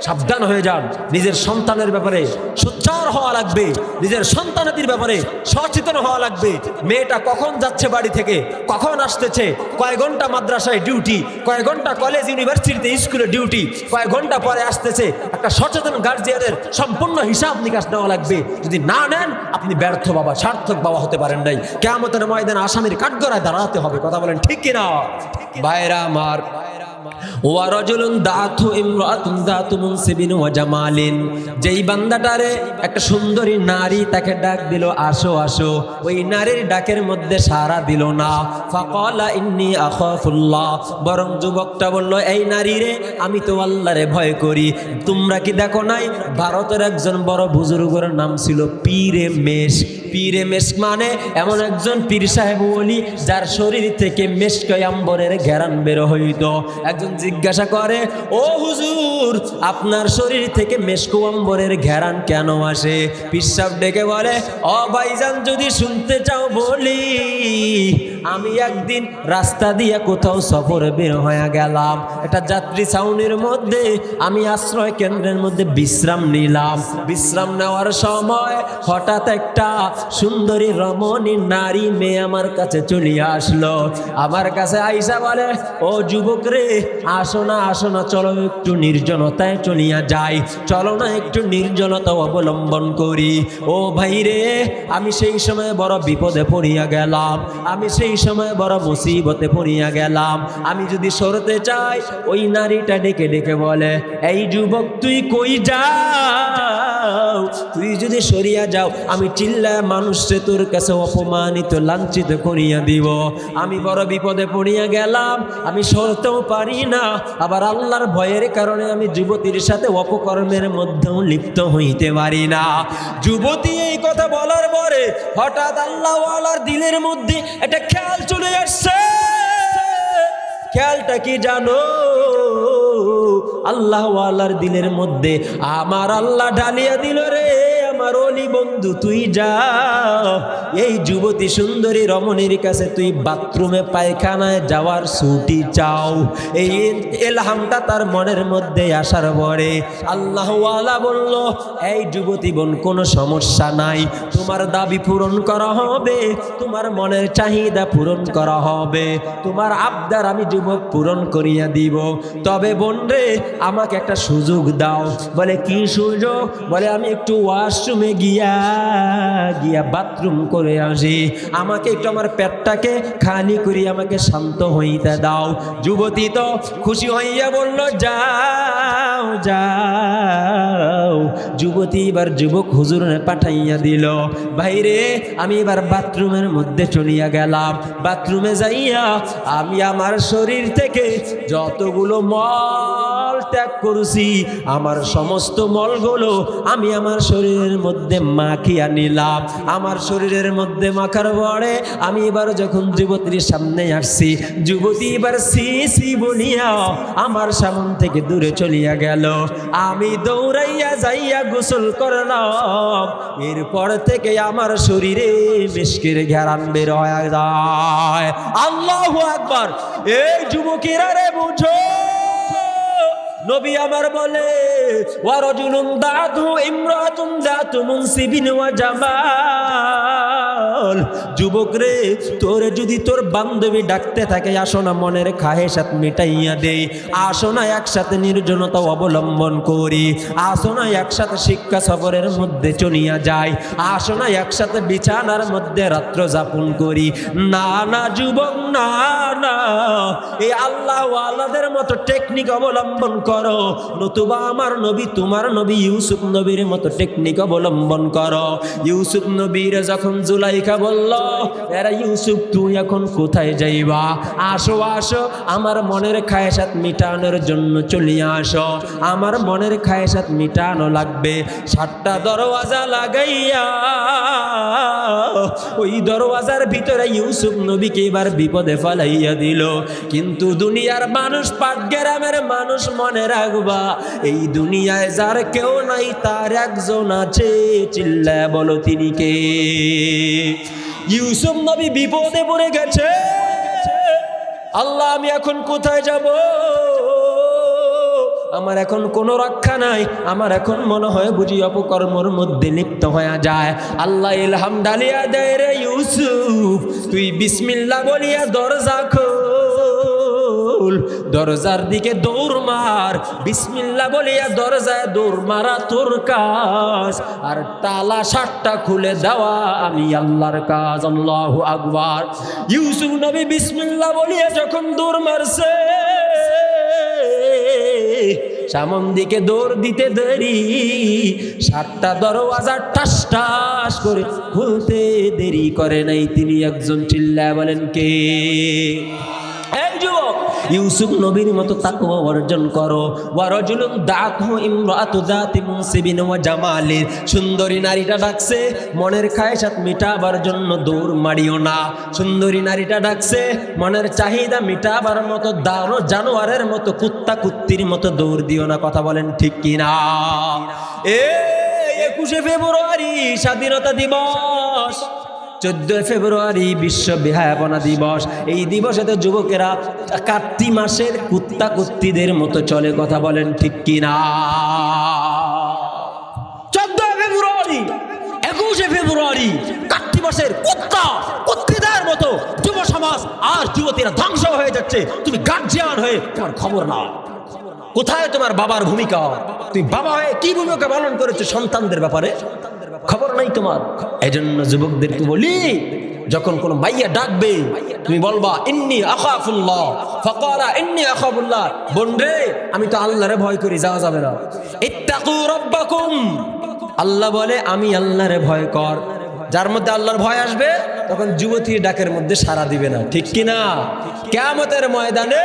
সাবধান হয়ে যান। নিজের সন্তানের ব্যাপারে সোচ্চার হওয়া লাগবে, নিজের সন্তানাদির ব্যাপারে সচেতন হওয়া লাগবে। মেয়েটা কখন যাচ্ছে বাড়ি থেকে, কখন আসতেছে, কয় ঘন্টা মাদ্রাসায় ডিউটি, কয় ঘন্টা কলেজ ইউনিভার্সিটিতে স্কুলে ডিউটি, কয় ঘন্টা পরে আসতেছে, একটা সচেতন গার্জিয়ানের সম্পূর্ণ হিসাব নিকাশ নেওয়া লাগবে। যদি না নেন আপনি ব্যর্থ বাবা, সার্থক বাবা হতে পারেন নাই। কিয়ামতের ময়দানে আসামির কাঠগড়ায় দাঁড়াতে হবে। কথা বলেন ঠিক কিনা? ভাইরা আমার, ওয়ারাজুলুন দাতু ইমরাতুন দাতু মুনসিবিন ওয়া জামালিন, যেই বান্দাটারে একটা সুন্দরী নারী তাকে ডাক দিল, আসো আসো, ওই নারীর ডাকের মধ্যে সাড়া দিল না। ফাকালা ইন্নী আখাফুল্লাহ, বরং যুবকটা বলল, এই নারী রে, আমি তো আল্লাহরে ভয় করি। তোমরা কি দেখো নাই, ভারতের একজন বড় বুজুর্গের নাম ছিল পীরে মেশ। পীরে মেশ মানে এমন একজন পীর সাহেব ওলি যার শরীর থেকে মেশক আম্বরের ঘেরান বের হইত। একজন জিজ্ঞাসা করে, ও হুজুর, আপনার শরীর থেকে মেশক আম্বরের ঘেরান কেন আসে? পীর সাহেব ডেকে বলে, ও ভাইজান, যদি শুনতে চাও বলি, আমি একদিন রাস্তা দিয়ে কোথাও সফরে বের হয়ে গেলাম, একটা যাত্রী ছাউনির মধ্যে আমি আশ্রয় কেন্দ্রের মধ্যে বিশ্রাম নিলাম। বিশ্রাম নেওয়ার সময় হঠাৎ একটা সুন্দরী রমণী নারী মেয়ে আমার কাছে চলিয়ে আসলো। আমার কাছে আইসা বলে, ও যুবক রে, আসো না আসো না, চলো একটু নির্জনতায় চলিয়া যাই, চলো না একটু নির্জনতা অবলম্বন করি। ও ভাই রে, আমি সেই সময় বড় বিপদে পড়িয়া গেলাম, আমি সেই সময় বড় মুসিবতে পড়িয়া গেলাম। আমি যদি সরতে চাই, ওই নারীটা ডেকে ডেকে বলে, এই যুবক, তুই কই যাও? তুই যদি সরিয়া যাও, আমি চিল্লায় মানুষে তোর কাছে অপমানিত লাঞ্ছিত করিয়া দিব। আমি বড় বিপদে পড়িয়া গেলাম, আমি সরতেও পারি না, আবার আল্লাহর ভয়ের কারণে আমি যুবতীর সাথে অপকর্মের মধ্যেও লিপ্ত হইতে পারি না। যুবতী এই কথা বলার পরে হঠাৎ আল্লাহওয়ালার দিলের মধ্যে একটা খেয়াল চলে আসছে। খেয়ালটা কি জানো? আল্লাহওয়ালার দিলের মধ্যে আমার আল্লাহ ঢালিয়া দিল, রে আমার ওলি বন্ধু, তুই যা, এই যুবতী সুন্দরী রমণীর কাছে তুই বাথরুমে পায়খানায় যাওয়ার ছুটি চাও। এই এলহামটা তার মনের মধ্যে আসার পরে আল্লাহওয়ালা বলল, এই যুবতী বোন, কোনো সমস্যা নাই, তোমার দাবি পূরণ করা হবে, তোমার মনের চাহিদা পূরণ করা হবে, তোমার আবদার আমি যুবক পূরণ করিয়া দিব। তবে বোন রে, আমাকে একটা সুযোগ দাও। বলে, কি সুযোগ? বলে, আমি একটু ওয়াশরুমে গিয়া বাথরুম করে আসি, আমাকে একটু আমার পেটটাকে খালি করি, আমাকে শান্ত হইতে দাও। যুবতী তো খুশি হইয়া বলল, যাও যাও। যুবতী এবার যুবক হুজুরে পাঠাইয়া দিল। ভাইরে, আমি এবার বাথরুমের মধ্যে চলিয়া গেলাম। বাথরুমে যাইয়া আমি আমার শরীর থেকে যতগুলো মল ত্যাগ করছি, আমার সমস্ত মলগুলো আমি আমার শরীরের মধ্যে মাখিয়া নিলাম। আমার শরীরের মধ্যে মাখার পরে আমি এবার যখন যুবতীর সামনে আসছি, যুবতী এবার সি সি বলিয়া আমার সামনে থেকে দূরে চলিয়া গেল। আমি দৌড়াইয়া যাইয়া গোসল করলাম। এরপর থেকে আমার শরীরে মিশকের ঘেরান বের হয়ে যায়। আল্লাহু আকবার। এই যুবকেরা রে, বুঝো, নবী আমার বলে, ওয়ারাজুলুন দাতু ইমরাতুন দাতু মুনসিবিন ওয়া জামাল। যুবক রে, তোরে যদি তোর বান্ধবী ডাকতে থাকে, আসো না মনের খাহেসাত মিটাইয়া দেই, আসো না একসাথে নির্জনতা অবলম্বন করি, আসো না একসাথে শিক্ষা সফরের মধ্যে চলিয়া যাই, আসো না একসাথে বিছানার মধ্যে রাত্র যাপন করি। না না যুবক, না না, এই আল্লাহওয়ালাদের মতো টেকনিক অবলম্বন করো, নতুবা আমার নবী, তোমার নবী ইউসুফ নবীর মতো টেকনিক অবলম্বন করো। ইউসুফ নবীর যখন জুলাইখা বলল, এরা ইউসুফ, তুই এখন কোথায় যাইবা? আসো আসো, আমার মনের খায়েসাত মিটানোর জন্য চলিয়া আসো, আমার মনের খায়েসাত মিটানো লাগবে। 7টা দরওয়াজা লাগাইয়া ওই দরওয়াজার ভিতরে ইউসুফ নবীকে এবার বিপদে ফেলাইয়া দিল। কিন্তু দুনিয়ার মানুষ, পাটগ্রামের মানুষ, মনে রাখবা, এই দুনিয়ায় যার কেউ নাই, তার একজন আছে, চিল্লায় বলো তিনি কে? ইউসুফ নবী বিপদে পড়ে গেছে। আল্লাহ, আমি এখন কোথায় যাব? আমার এখন কোনো রক্ষা নাই, আমার এখন মনে হয় বুঝি অপকর্মর মধ্যে লিপ্ত হয়ে যায়। আল্লাহ ইলহাম ডালিয়া দেয়, রে ইউসুফ তুই বিসমিল্লাহ বলিয়া দরজা খোল, দরজার দিকে দৌড় মার, বিসমিল্লাহ বলিয়া দরজায় দৌড় মারা তোর কাজ, আর তালা শাটটা খুলে দেওয়া আমি আল্লাহর কাজ। আল্লাহু আকবার। ইউসুফ নবী বিসমিল্লাহ বলিয়া যখন দৌড় মারছে, সামন দিকে দৌড় দিতে দেরি, সাতটা দরওয়াজা টাস টাস করে খুলতে দেরি করে নাই তিনি। একজন চিল্লায় বলেন কে? এই যুবক, ইউসুফ নবীর মতো তাকওয়া অর্জন করো। ওয়া রাজুলুন দাআতহু ইমরাআতু যাতি মুনসিবিন ওয়া জামালিন, সুন্দরী নারীটা ডাকছে, মনের খায়সাত মিটাবার জন্য দৌড় মারিও না। সুন্দরী নারীটা ডাকছে, মনের চাহিদা মিটাবার মতো দানো জানোয়ারের মতো কুত্তা কুত্তির মতো দৌড় দিও না। কথা বলেন ঠিক কিনা? 21শে ফেব্রুয়ারি স্বাধীনতা দিবস, 14 ফেব্রুয়ারি বিশ্ব বেহায়াপনা দিবস। এই দিবসেতে যুবকেরা কার্তিক মাসের কুত্তা কুত্তিদের মতো চলে। কথা বলেন ঠিক কিনা? 14 ফেব্রুয়ারি 21শে ফেব্রুয়ারি কার্তিক মাসের কুত্তা কুত্তিদের মতো যুব সমাজ আর যুবতীরা ধ্বংস হয়ে যাচ্ছে। তুমি গার্জিয়ান হয়ে তোমার খবর নাও। কোথায় তোমার বাবার ভূমিকা? তুমি বাবা হয়ে কি ভূমিকা পালন করেছো সন্তানদের ব্যাপারে? খবর নাই তোমার। এজন্য যুবকদেরকে বলি, যখন কোন মাইয়া ডাকবে তুমি বলবা ইন্নী আখাফুল্লাহ, ফাকালা ইন্নী আখাফুল্লাহ, বোন রে আমি তো আল্লাহরে ভয় করি, যাওয়া যাবে না। ইত্তাকু রাব্বাকুম, আল্লাহ বলে আমি আল্লাহরে ভয় কর। যার মধ্যে আল্লাহর ভয় আসবে তখন যুবতীর ডাকের মধ্যে সাড়া দিবে না। ঠিক কিনা? কিয়ামতের ময়দানে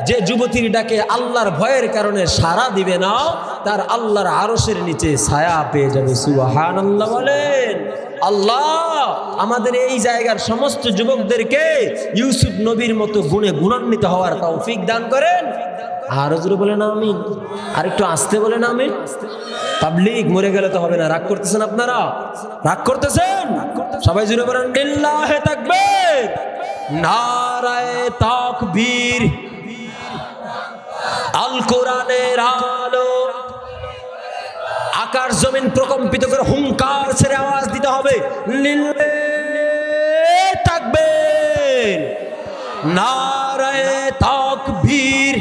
যে যুবতীর ডাকে আল্লাহর ভয়ের কারণে সাড়া দিবে না, তার আল্লাহর আরশের নিচে ছায়া পেয়ে যাবে। সুবহানাল্লাহ বলেন। আল্লাহ আমাদের এই জায়গার সমস্ত যুবকদেরকে ইউসুফ নবীর মতো গুণে গুণান্বিত হওয়ার তৌফিক দান করেন। আরো জোরে বলেন আমিন। আর একটু আস্তে বলেন আমিন। পাবলিক মরে গেলে তো হবে না। রাগ করতেছেন আপনারা? রাগ করতেছেন? সবাই জোরে বলেন লিল্লাহি তাকবীর, নারায়ে তাকবীর। আল কোরআনের আলো, আকাশ জমিন প্রকম্পিত করে হুঙ্কার ছেড়ে আওয়াজ দিতে হবে লিল্লাহি তাকবীর, নারায়ে তাকবীর।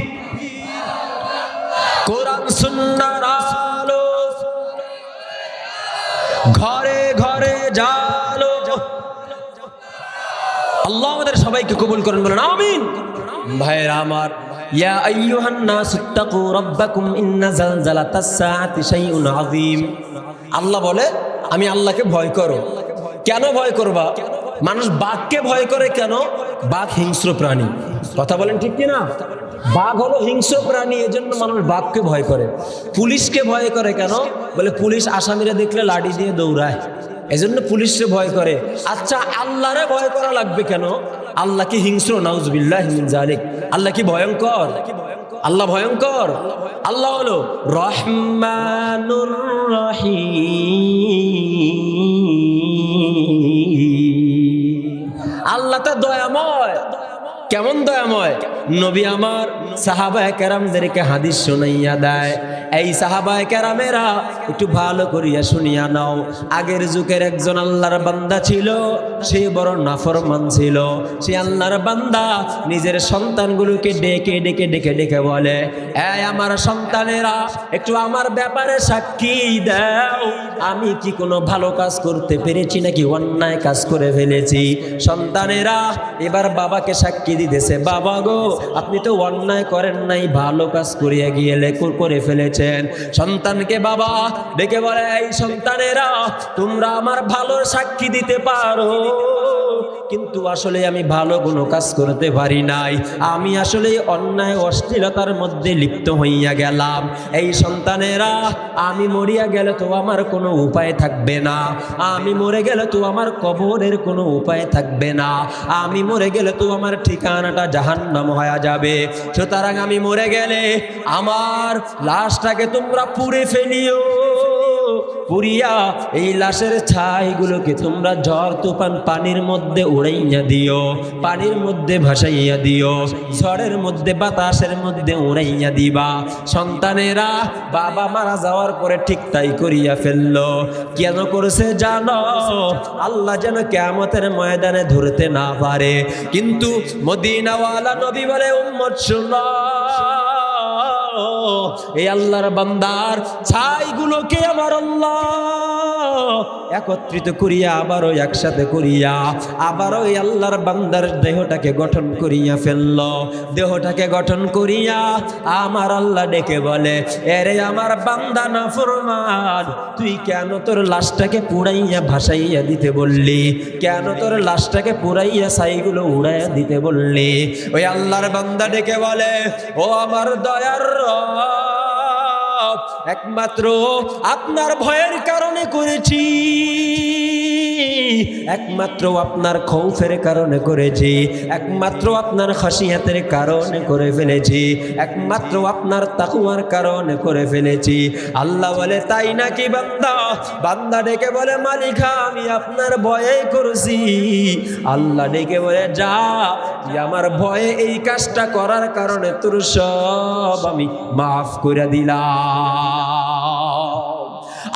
কোরআন সুন্নাহর আলো ঘরে ঘরে জালো। আল্লাহ আমাদের সবাইকে কবুল করেন, বলেন আমিন। ভাইরা আমার, ইয়া আইয়ুহান নাস ইত্তাকু রাব্বাকুম ইন্না যালযালাতাস সাআতি শাইউন আযীম। আল্লাহ বলে আমি আল্লাহকে ভয় করো। কেন ভয় করবা? মানুষ বাঘকে ভয় করে কেন? বাঘ হিংস্র প্রাণী। কথা বলেন ঠিক কিনা? বাঘ হলো হিংস্র প্রাণী, এজন্য মানুষ বাঘকে ভয় করে। পুলিশকে ভয় করে কেন? বলে পুলিশ আসামিরা দেখলে লাঠি দিয়ে দৌড়ায়, এজন্য পুলিশকে ভয় করে। আচ্ছা আল্লাহরে ভয় করা লাগবে কেন? আল্লাহ কি হিংস্র? নাউজুবিল্লাহি মিন যালিক। আল্লাহ কি ভয়ঙ্কর? আল্লাহ ভয়ঙ্কর? আল্লাহ হলো রহমানুর রহিম। আল্লাহ তো দয়াময়। কেমন দয়াময়? নবী আমার সাহাবায়ে কেরামদেরকে হাদিস শুনাইয়া দেয়। এই সাহাবায়ে কেরামেরা একটু ভালো করিয়া শুনিয়া নাও। আগের যুগের একজন আল্লাহর বান্দা ছিল, সে বড় নাফরমান ছিল। সে আল্লাহর বান্দা নিজের সন্তানগুলোকে ডেকে ডেকে ডেকে ডেকে বলে, এই আমার সন্তানেরা একটু আমার ব্যাপারে সাক্ষী দাও, আমি কি কোনো ভালো কাজ করতে পেরেছি নাকি অন্যায় কাজ করে ফেলেছি। সন্তানেরা এবার বাবাকে সাক্ষী দিতেছে, বাবা গো আপনি তো অন্যায় করেন নাই, ভালো কাজ করিয়া গিয়ে করে ফেলেছেন। সন্তানকে বাবা ডেকে বলে, এই সন্তানেরা তোমরা আমার ভালোর সাক্ষী দিতে পারো, কিন্তু আসলে আমি ভালো কোনো কাজ করতে পারি নাই, আমি আসলে অন্যায় অশ্লীলতার মধ্যে লিপ্ত হইয়া গেলাম। এই সন্তানেরা আমি মরিয়া গেলে তো আমার কোনো উপায় থাকবে না, আমি মরে গেলে তো আমার কবরের কোনো উপায় থাকবে না, আমি মরে গেলে তো আমার ঠিকানাটা জাহান্নাম হয়ে যাবে। সুতরাং আমি মরে গেলে আমার লাশটাকে তোমরা পুড়ে ফেলিও, পুরিয়া এই লাশের ছাইগুলোকে তোমরা ঝড় তুফান পানির মধ্যে উড়াইয়া দিও, পানির মধ্যে ভাসাইয়া দিও, ঝড়ের মধ্যে বাতাসের মধ্যে উড়াইয়া দিবা। সন্তানেরা বাবা মারা যাওয়ার পরে ঠিক তাই করিয়া ফেললো। কেন করেছে জানো? আল্লাহ যেন কিয়ামতের ময়দানে ধরতে না পারে। কিন্তু মদিনাওয়ালা নবী বলে, উম্মত শুনো, এই আল্লাহর বান্দার ছাইগুলোকে আমার আল্লাহ একত্রিত করিয়া আবারও একসাথে করিয়া আবারও এই আল্লাহর বান্দার দেহটাকে গঠন করিয়া ফেলল। দেহটাকে গঠন করিয়া আমার আল্লাহ ডেকে বলে, এরে আমার বান্দা নাফরমান, তুই কেন তোর লাশটাকে পুড়াইয়া ভাসাইয়া দিতে বললি? কেন তোর লাশটাকে পুড়াইয়া ছাইগুলো উড়াইয়া দিতে বললি? ওই আল্লাহর বান্দা ডেকে বলে, ও আমার দয়ার রব, একমাত্র আপনার ভয়ের কারণে করেছি, একমাত্র আপনার খৌফের কারণে করেছি, একমাত্র আপনার খাসিয়াতের কারণে করে ফেলেছি, একমাত্র আপনার তাকওয়ার কারণে করে ফেলেছি। আল্লাহ বলে, তাই নাকি বান্দা? বান্দা ডেকে বলে, মালিক আমি আপনার ভয়ে করেছি। আল্লাহ ডেকে বলে, যা, আমার ভয়ে এই কাজটা করার কারণে তোর সব আমি মাফ করে দিলাম।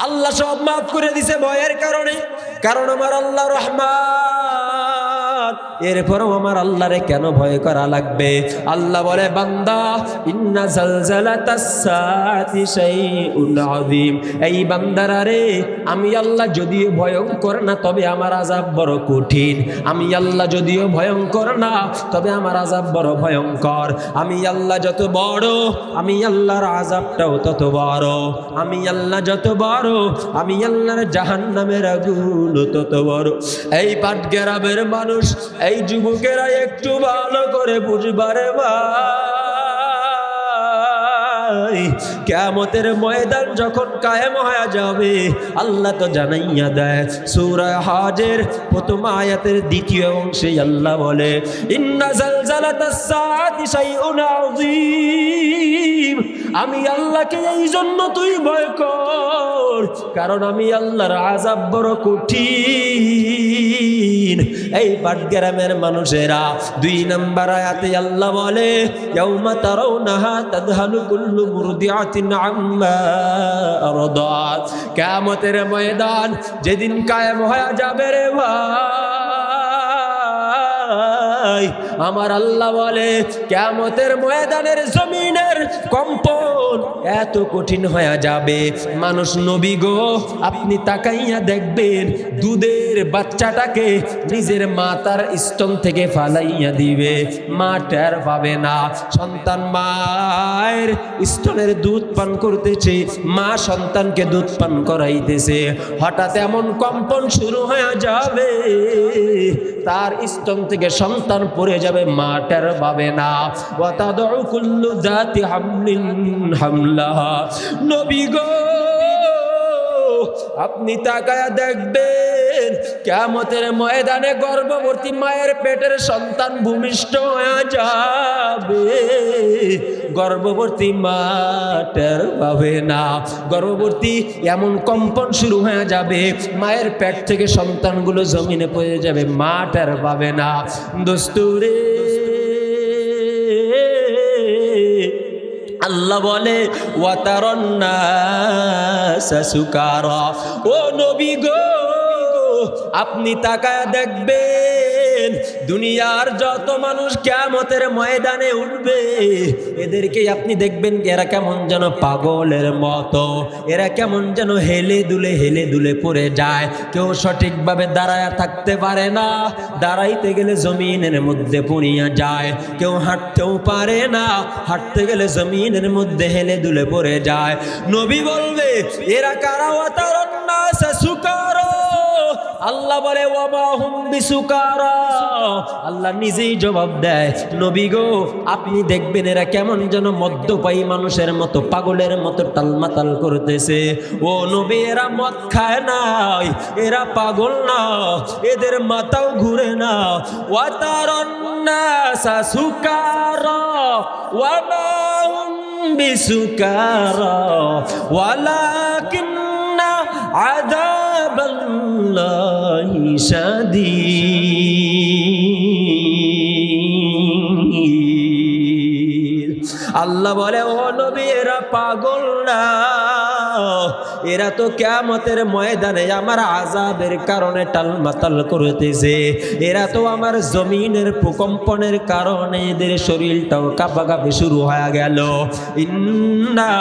আল্লাহ সব মাফ করে দিছে ভয়ের কারণে, কারণ আমার আল্লাহ রহমান। এরপরও আমার আল্লাহরে কেন ভয় করা লাগবে? আল্লাহ বলে, বান্দা, ইন্না জালজালাতাস সাআতি শাইউন আযীম। এই বান্দারা রে, আমি আল্লাহ যদিও ভয়ঙ্কর না, তবে আমার আযাব বড় কঠিন। আমি আল্লাহ যদিও ভয়ঙ্কর না, তবে আমার আযাব বড় ভয়ঙ্কর। আমি আল্লাহ যত বড়, আমি আল্লাহর আযাবটাও তত বড়। আমি আল্লাহ যত বড়, আমি আল্লাহর জাহান্নামের আগুন তত বড়। এই পাটগ্রামের মানুষ, এই যুবকেরা একটু ভালো করে বুঝবারে ভাই, কিয়ামতের ময়দান যখন কায়েম হয়ে যাবে, আল্লাহ তো জানাইয়া দেয়। সূরা হজের প্রথম আয়াতের দ্বিতীয় অংশে আল্লাহ বলে, ইন্না জালজালাতাস সাআতি শাইউন আযীম। আমি আল্লাহকে এই জন্য তুই ভয় কর, কারণ আমি আল্লাহর আযাব বড় কঠিন। এই পাটগ্রামের মানুষেরা 2 নম্বর আয়াতে আল্লাহ বলে, ইয়াউমা তারাউনাহা তাযহালু কুল্লু মুরদিআতিন আম্মা আরদাত। কিয়ামতের ময়দান যেদিন কায়েম হয়ে যাবে রে ভাই, আমার আল্লাহ বলে, কিয়ামতের ময়দানের জমিনের কম্পন এত কঠিন হয়ে যাবে। মানুষ নবী গো, আপনি তাকাইয়া দেখবেন, দুধের বাচ্চাটাকে নিজের মাতার স্তন থেকে ফালাইয়া দিবে, মা টের পাবে না। সন্তান মায়ের স্তনের দুধ পান করতেছে, মা সন্তানকে দুধ পান করাইতেছে, হঠাৎ এমন কম্পন শুরু হয়ে যাবে, তার স্তন থেকে সন্তান পড়ে যাবে, মা টের পাবে না। ওয়াতাদউ কুল্লু যাতি হামলিন হামলাহা। নবী গো, আপনি তাকায়া দেখবেন, কিয়ামতের ময়দানে গর্ভবতী মায়ের পেটের সন্তান ভূমিষ্ঠ হয়ে যাবে, গর্ভবতী মা টের পাবে না। গর্ভবতী এমন কম্পন শুরু হয়ে যাবে, মায়ের পেট থেকে সন্তানগুলো জমিনে পড়ে যাবে, মা টের পাবে না। দোস্তুরে, আল্লাহ বলে, ওয়াতারান্নাসা সুকারা। ও নবী গো, আপনি তাকায়া দেখবেন, দুনিয়ার যত মানুষ কিয়ামতের ময়দানে উঠবে, এদেরকে আপনি দেখবেন এরা কেমন যেন পাগলের মতো, এরা কেমন যেন হেলে দুলে পড়ে যায়। কেউ সঠিকভাবে দাঁড়ায়া থাকতে পারে না, দাঁড়াইতে গেলে জমিনের মধ্যে পড়িয়া যায়। কেউ হাঁটতেও পারে না, হাঁটতে গেলে জমিনের মধ্যে হেলে দুলে পড়ে যায়। নবী বলবে, এরা কারা? ওয়াতারান্নাসা সুকারা। আল্লাহ বলে, ওয়ামা হুম বিসুকারা। আল্লাহ নিজেই জবাব দেয়, নবী গো, আপনি দেখবেন এরা কেমন যেন মদ্যপায়ী মানুষের মতো, পাগলের মতো টালমাতাল করতেছে। ও নবী, এরা মদ খায় নাই, এরা পাগল না, এদের মাথাও ঘুরে না। ওয়াতারান্নাসা সুকারা ওয়ামা হুম বিসুকারা ওয়ালাকিন্না আযাবাল্লাহি শাদীদ। আল্লাহ বলে, ও নবী, এরা পাগল না, এরা তো কিয়ামতের ময়দানে আমার আযাবের কারণে টালমাটাল করতেছে। এরা তো আমার জমিনের ভূকম্পনের কারণে এদের শরীরটাও কাঁপাকাঁপি শুরু হয়ে গেল। ইন্না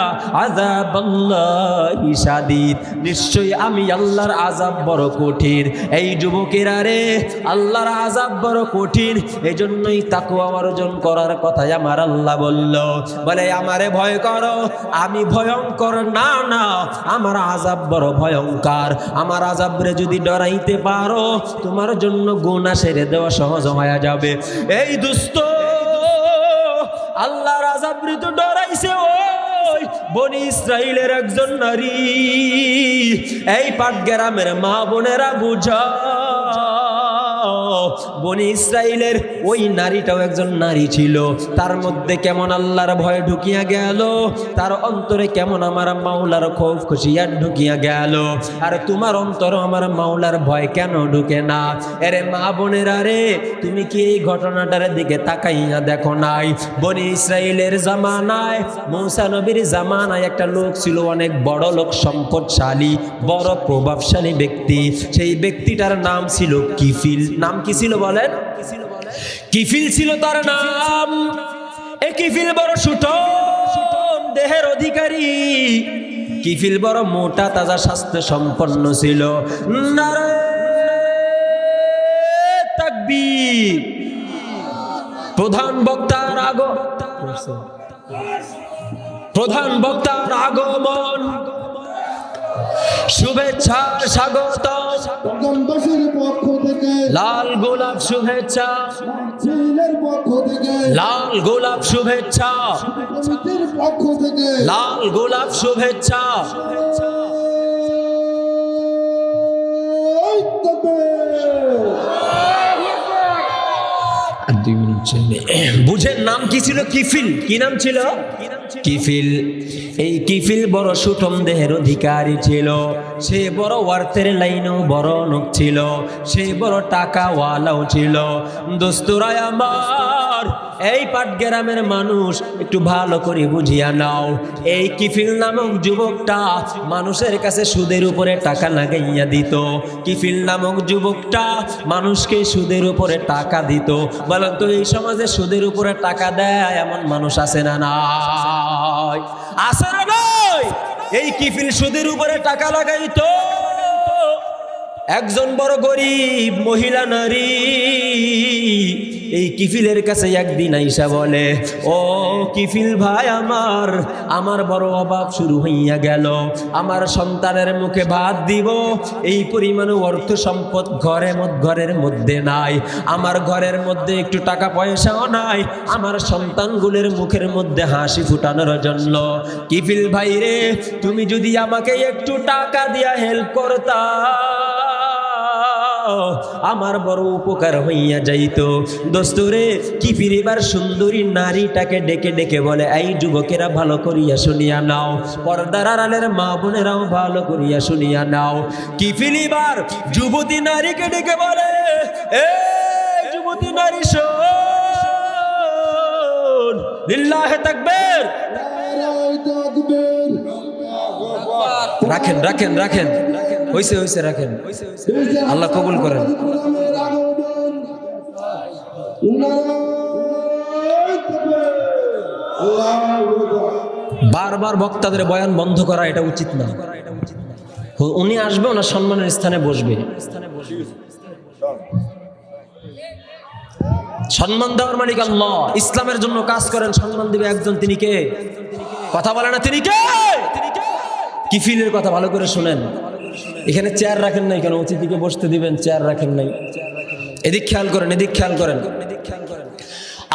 আযাবাল্লাহি শাদীদ, নিশ্চয়ই আমি আল্লাহর আযাব বড় কঠিন। এই যুবকেরা রে, আল্লাহর আযাব বড় কঠিন, এজন্যই তাকওয়া অর্জন করার কথা আমার আল্লাহ বলল। বলে, আমারে ভয় করো, আমি ভয়ঙ্কর না, না, আমার আযাব বড় ভয়ঙ্কর। আমার আযাবরে যদি ডরাইতে পারো, তোমার জন্য গুনাহ ছেড়ে দেওয়া সহজ হয়ে যাবে। এই দুষ্ট, আল্লাহর আযাবরে তো ডরাইছে ওই বনি ইসরাইলের একজন নারী। এই পাটগ্রামের মা বোনেরা বুঝা, বনি ইসরাইলের ওই নারীটাও একজন নারী ছিল। তার মধ্যে কেমন আল্লাহর ভয় ঢুকিয়া গেল, তার অন্তরে কেমন আমার মাওলার খৌফ খুশিয়াত ঢুকিয়া গেল। আর তোমার অন্তরে আমার মাওলার ভয় কেন ঢুকে না? এরে মা বোনেরা রে, তুমি কি এই ঘটনাটার দিকে তাকাইয়া দেখো নাই? বনি ইসরাইলের জামানায়, মূসা নবীর জামানায় একটা লোক ছিল, অনেক বড় লোক, সম্পদশালী, বড় প্রভাবশালী ব্যক্তি। সেই ব্যক্তিটার নাম ছিল কিফিল। নাম কি ছিল বলেন? কিফিল ছিল তার নাম। এই কিফিল বড় সুঠম দেহের অধিকারী। কিফিল বড় মোটা তাজা স্বাস্থ্য সম্পন্ন ছিল। নারে তাকবীর। প্রধান বক্তার আগমন, শুভেচ্ছা স্বাগতম, লাল গোলাপ শুভেচ্ছা, লাল গোলাপ শুভেচ্ছা, লাল গোলাপ শুভেচ্ছা। বুঝেন নাম কি ছিল? কিফিল। কি নাম ছিল? কিফিল। এই কিফিল বড় সুঠম দেহের অধিকারী ছিল। সে বড় অর্থের লাইনেও বড় লোক ছিল। সে বড় টাকাওয়ালাও ছিল। দোস্তরা আমার, এই পাটগ্রামের মানুষ, একটু ভালো করে বুঝিয়া নাও। এই কিফিল নামক যুবকটা মানুষের কাছে সুদের উপরে টাকা লাগাইয়া দিত। কিফিল নামক যুবকটা মানুষকে সুদের উপরে টাকা দিত। বলেন তো, এই সমাজে সুদের উপরে টাকা দেয় এমন মানুষ আছে না নাই? আছে না নাই? এই কিফিল সুদের উপরে টাকা লাগাইতো। একজন বড় গরিব মহিলা নারী এই কিফিলের কাছে একদিন আইসা বলে, ও কিফিল ভাই, আমার বড় অভাব শুরু হইয়া গেল। আমার সন্তানের মুখে ভাত দিব এই পরিমাণ অর্থ সম্পদ ঘরের মধ্যে নাই। আমার ঘরের মধ্যে একটু টাকা পয়সাও নাই আমার সন্তানগুলোর মুখের মধ্যে হাসি ফুটানোর জন্য। কিফিল ভাই রে, তুমি যদি আমাকে একটু টাকা দিয়া হেল্প করতা, আমার বড় উপকার হইয়া যাইতো। দোস্তরে, কিফিল এবার সুন্দরী নারীটাকে ডেকে ডেকে বলে, এই যুবকেরা ভালো করিয়া শুনিয়া নাও, পর্দার আড়ালের মা বোনেরাও ভালো করিয়া শুনিয়া নাও। কিফিল এবার যুবতী নারীকে ডেকে বলে, এ যুবতী নারী শোন, লিল্লাহে তাকবীর। রাখেন রাখেন রাখেন, হইছে হইছে, রাখেন, আল্লাহ কবুল করেন। বারবার বক্তাদের বয়ান বন্ধ করা এটা উচিত না। উনি আসবে, ওনার সম্মানের স্থানে বসবে। সম্মান দেওয়ার মালিক আল্লাহ। ইসলামের জন্য কাজ করেন, সম্মান দিবে একজন, তিনি কে? কথা বলে না, তিনি কে? কিফিলের কথা ভালো করে শুনেন। এখানে চেয়ার রাখেন নাই কেন? অতিথিকে বসতে দিবেন, চেয়ার রাখেন নাই। এদিক খেয়াল করেন, এদিক খেয়াল করেন।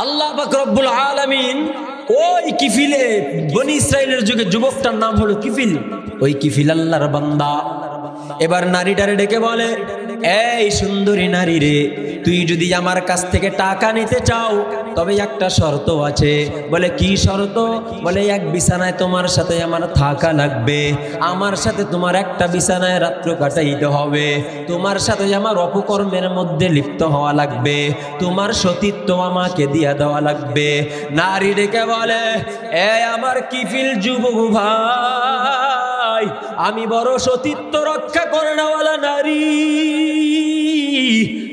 আল্লাহ পাক রব্বুল আলামিন ওই কিফিলে, বনি ইসরাইলের যুগে যুবকটার নাম হলো কিফিল। ওই কিফিল আল্লাহর বান্দা। এবার নারীটারে ডেকে বলে, এই সুন্দরী নারী রে, তুই যদি আমার কাছ থেকে টাকা নিতে চাও তবে একটা শর্ত আছে। বলে কি শর্ত? বলে এক বিছানায় তোমার সাথে আমার থাকা লাগবে, আমার সাথে তোমার একটা বিছানায় রাত্র কাটাইতে হবে, তোমার সাথে আমার অপকর্মের মধ্যে লিপ্ত হওয়া লাগবে, তোমার সতীত্ব আমাকে দিয়া দেওয়া লাগবে। নারী ডেকে বলে, আমার কিফিল যুবক ভাই, আমি বড় সতীত্ব রক্ষা করে নেওয়ালা নারী,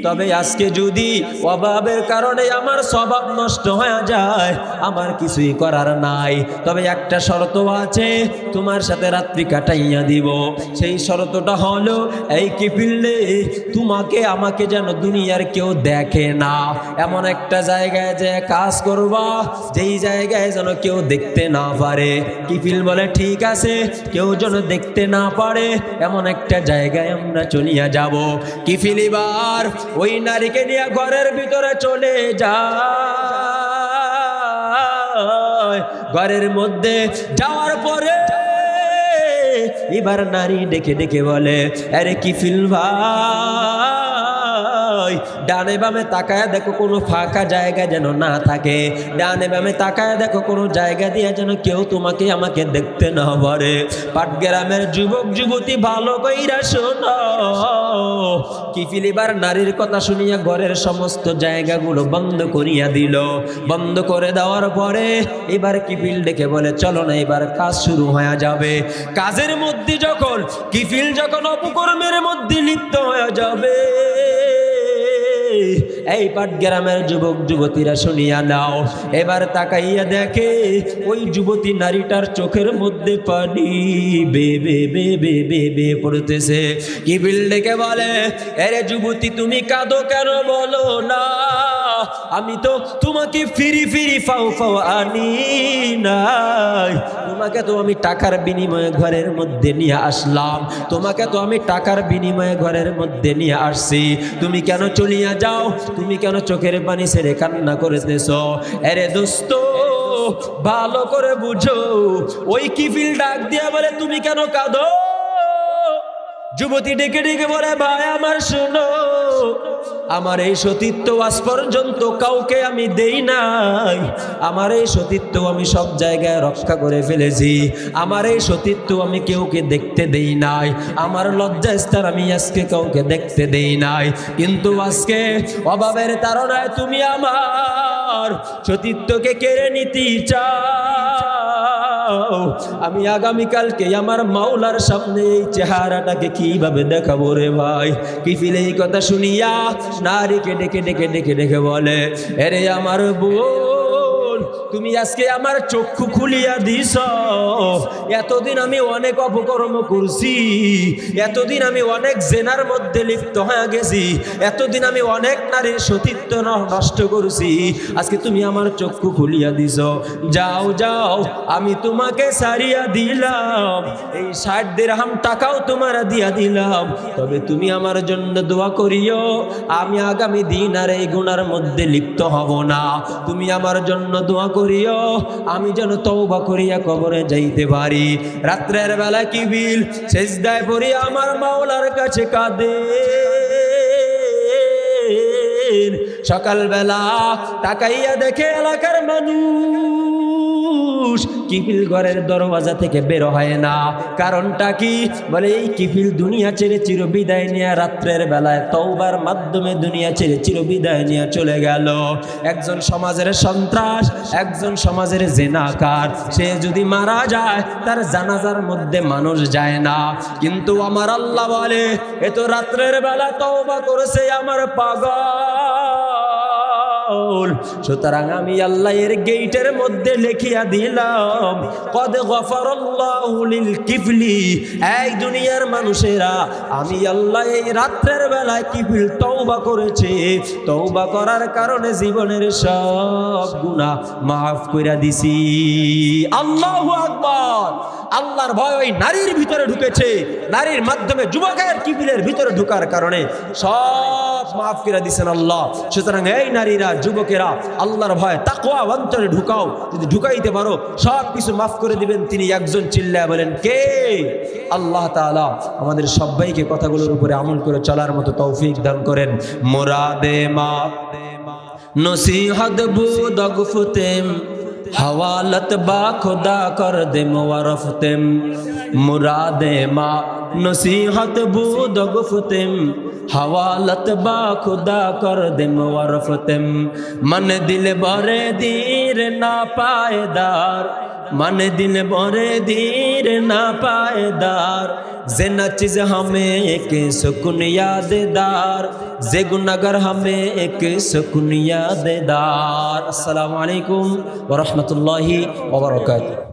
তবে আজকে যদি অভাবের কারণে আমার স্বভাব নষ্ট হয়ে যায় আমার কিছুই করার নাই, তবে একটা শর্ত আছে, তোমার সাথে রাত্রি কাটাইয়া দিব। সেই শর্তটা হলো এই কিফিলে তোমাকে আমাকে যেন দুনিয়ার কেউ দেখে না, এমন একটা জায়গায় যে কাজ করবা যেই জায়গায় যেন কেউ দেখতে না পারে। কিফিল বলে ঠিক আছে, কেউ যেন দেখতে না পারে এমন একটা জায়গায় আমরা চলিয়া যাব। কিফিল এবার ওই নারীকে নিয়ে ঘরের ভিতরে চলে যায়। ঘরের মধ্যে যাওয়ার পরে এবার নারী ডেকে ডেকে বলে, আরে কিফিল ভাই, ডানে বামে তাকায় দেখো কোনো ফাঁকা জায়গা যেন না থাকে, ডানে বামে তাকায় দেখো কোনো জায়গা দিয়ে যেন কেউ তোমাকে আমাকে দেখতে না পারে। পাটগ্রামের যুবক যুবতী ভালো কইরা শোনো। কিফিল এবার নারীর কথা শুনিয়া ঘরের সমস্ত জায়গাগুলো বন্ধ করিয়া দিল। বন্ধ করে দেওয়ার পরে এবার কিফিল ডেকে বলে, চলো না এবার কাজ শুরু হয়ে যাবে। কাজের মধ্যে যখন কিফিল যখন অপকর্মের মধ্যে লিপ্ত হয়ে যাবে, এই পাটগ্রামের যুবক যুবতীরা শুনিয়া নাও। এবার তাকাইয়া দেখে ওই যুবতী নারীটার চোখের মধ্যে পানি বে বে বে বে বে বে পড়তেছে। কিফিল ডেকে বলে, আরে যুবতী তুমি কাঁদো কেন বলো না, আমি তো তোমাকে ফিরি ফিরি ফাও ফাও আনি নাই, তোমাকে তো আমি টাকার বিনিময়ে ঘরের মধ্যে নিয়ে আসলাম, তোমাকে তো আমি টাকার বিনিময়ে ঘরের মধ্যে নিয়ে আসছি, তুমি কেন চলিয়া যাও, তুমি কেন চোখের পানি ছেড়ে কান্না করতেছ? আরে দোস্ত ভালো করে বুঝো। ওই কিফিল ডাক দিয়া বলে, তুমি কেন কাঁদো? যুবতী ডেকে ডেকে বলে, ভাই আমার শোনো, আমার এই সতীত্ব আজ পর্যন্ত কাউকে আমি দেই নাই, আমার এই সতীত্ব আমি সব জায়গায় রক্ষা করে ফেলেছি, আমার এই সতীত্ব আমি কেউকে দেখতে দেই নাই, আমার লজ্জাস্থান আমি আজকে কাউকে দেখতে দেই নাই, কিন্তু আজকে অভাবের তাড়নায় তুমি আমার সতীত্বকে কেড়ে নিতে চাও। আমি আগামীকালকে আমার মাওলার সামনে এই চেহারাটাকে কিভাবে দেখাবো রে ভাই? কিফিল এই কথা শুনিয়া নারীকে ডেকে ডেকে ডেকে ডেকে বলে, আরে আমার বোন, তুমি আজকে আমার চক্ষু খুলিয়া দিছ। এতদিন আমি অনেক অপকর্ম করছি, এতদিন আমি অনেক জেনার মধ্যে লিপ্ত হয়ে গেছি, এতদিন আমি অনেক নারীর সতীত্ব নষ্ট করছি, আজকে তুমি আমার চক্ষু খুলিয়া দিছ। যাও যাও, আমি তোমাকে সারিয়া দিলাম, এই 60 দিরহাম টাকাও তোমার দিয়া দিলাম, তবে তুমি আমার জন্য দোয়া করিও, আমি আগামী দিন আর এই গুনার মধ্যে লিপ্ত হব না। তুমি আমার জন্য দোয়া করিও, আমি যেন তওবা করিয়া কবরে যাইতে পারি। রাত্রের বেলা কিফিল সেজদায় পড়ে আমার মাওলার কাছে কাঁদে। সকালবেলা তাকাইয়া দেখে এলাকার মানুষ কিফিল ঘরের দরওয়াজা থেকে বের হয় না। কারণটা কি? বলে এই কিফিল দুনিয়া ছেড়ে চিরবিদায় নিয়ে রাত্রের বেলায় তওবার মাধ্যমে দুনিয়া ছেড়ে চিরবিদায় নিয়ে চলে গেল। একজন সমাজের সন্ত্রাস, একজন সমাজের জেনাকার, সে যদি মারা যায় তার জানাজার মধ্যে মানুষ যায় না, কিন্তু আমার আল্লাহ বলে এ তো রাত্রের বেলা তওবা করেছে আমার পাগল। সুতরাং আমি আল্লাহ এর গেটের মধ্যে লিখিয়া দিলাম, কদ গফারাল্লাহু লিল কিফলি, এই দুনিয়ার মানুষেরা আমি আল্লাহ এই রাত্রের বেলায় কিফিল তওবা করেছে, তওবা করার কারণে জীবনের সব গুনাহ মাফ কইরা দিছি। আল্লাহু আকবার। আল্লাহর ভয় ওই নারীর ভিতরে ঢুকেছে, নারীর মাধ্যমে যুবকের কিফিলের ভিতরে ঢোকার কারণে সব মাফ করে দিয়েছেন আল্লাহ। সুতরাং এই নারীরা, যুবকেরা আল্লাহর ভয় তাকওয়া অন্তরে ঢুকাও, যদি ঢুকাইতে পারো সব কিছু মাফ করে দিবেন তিনি। একজন চিল্লায় বলেন কে? আল্লাহ তাআলা আমাদের সবাইকে কথাগুলোর উপরে আমল করে চলার মতো তৌফিক দান করেন। মুরাদে মা নসিহত বুদ গুফতেম हवालत बा खुदा कर दे मुवरफतेम मुरादे मा नसीहत बूद गुफ्तेम हवालत बा खुदा कर दे मुवरफतेम मन दिल बरे दीर ना पायदार मन दिल बरे दीर ना पायदार जना चीज हमें एक सुकून याददार जे गुनाहगार हमें एक सुकून याददार। अस्सलामु अलैकुम व रहमतुल्लाहि व बरकातुहू।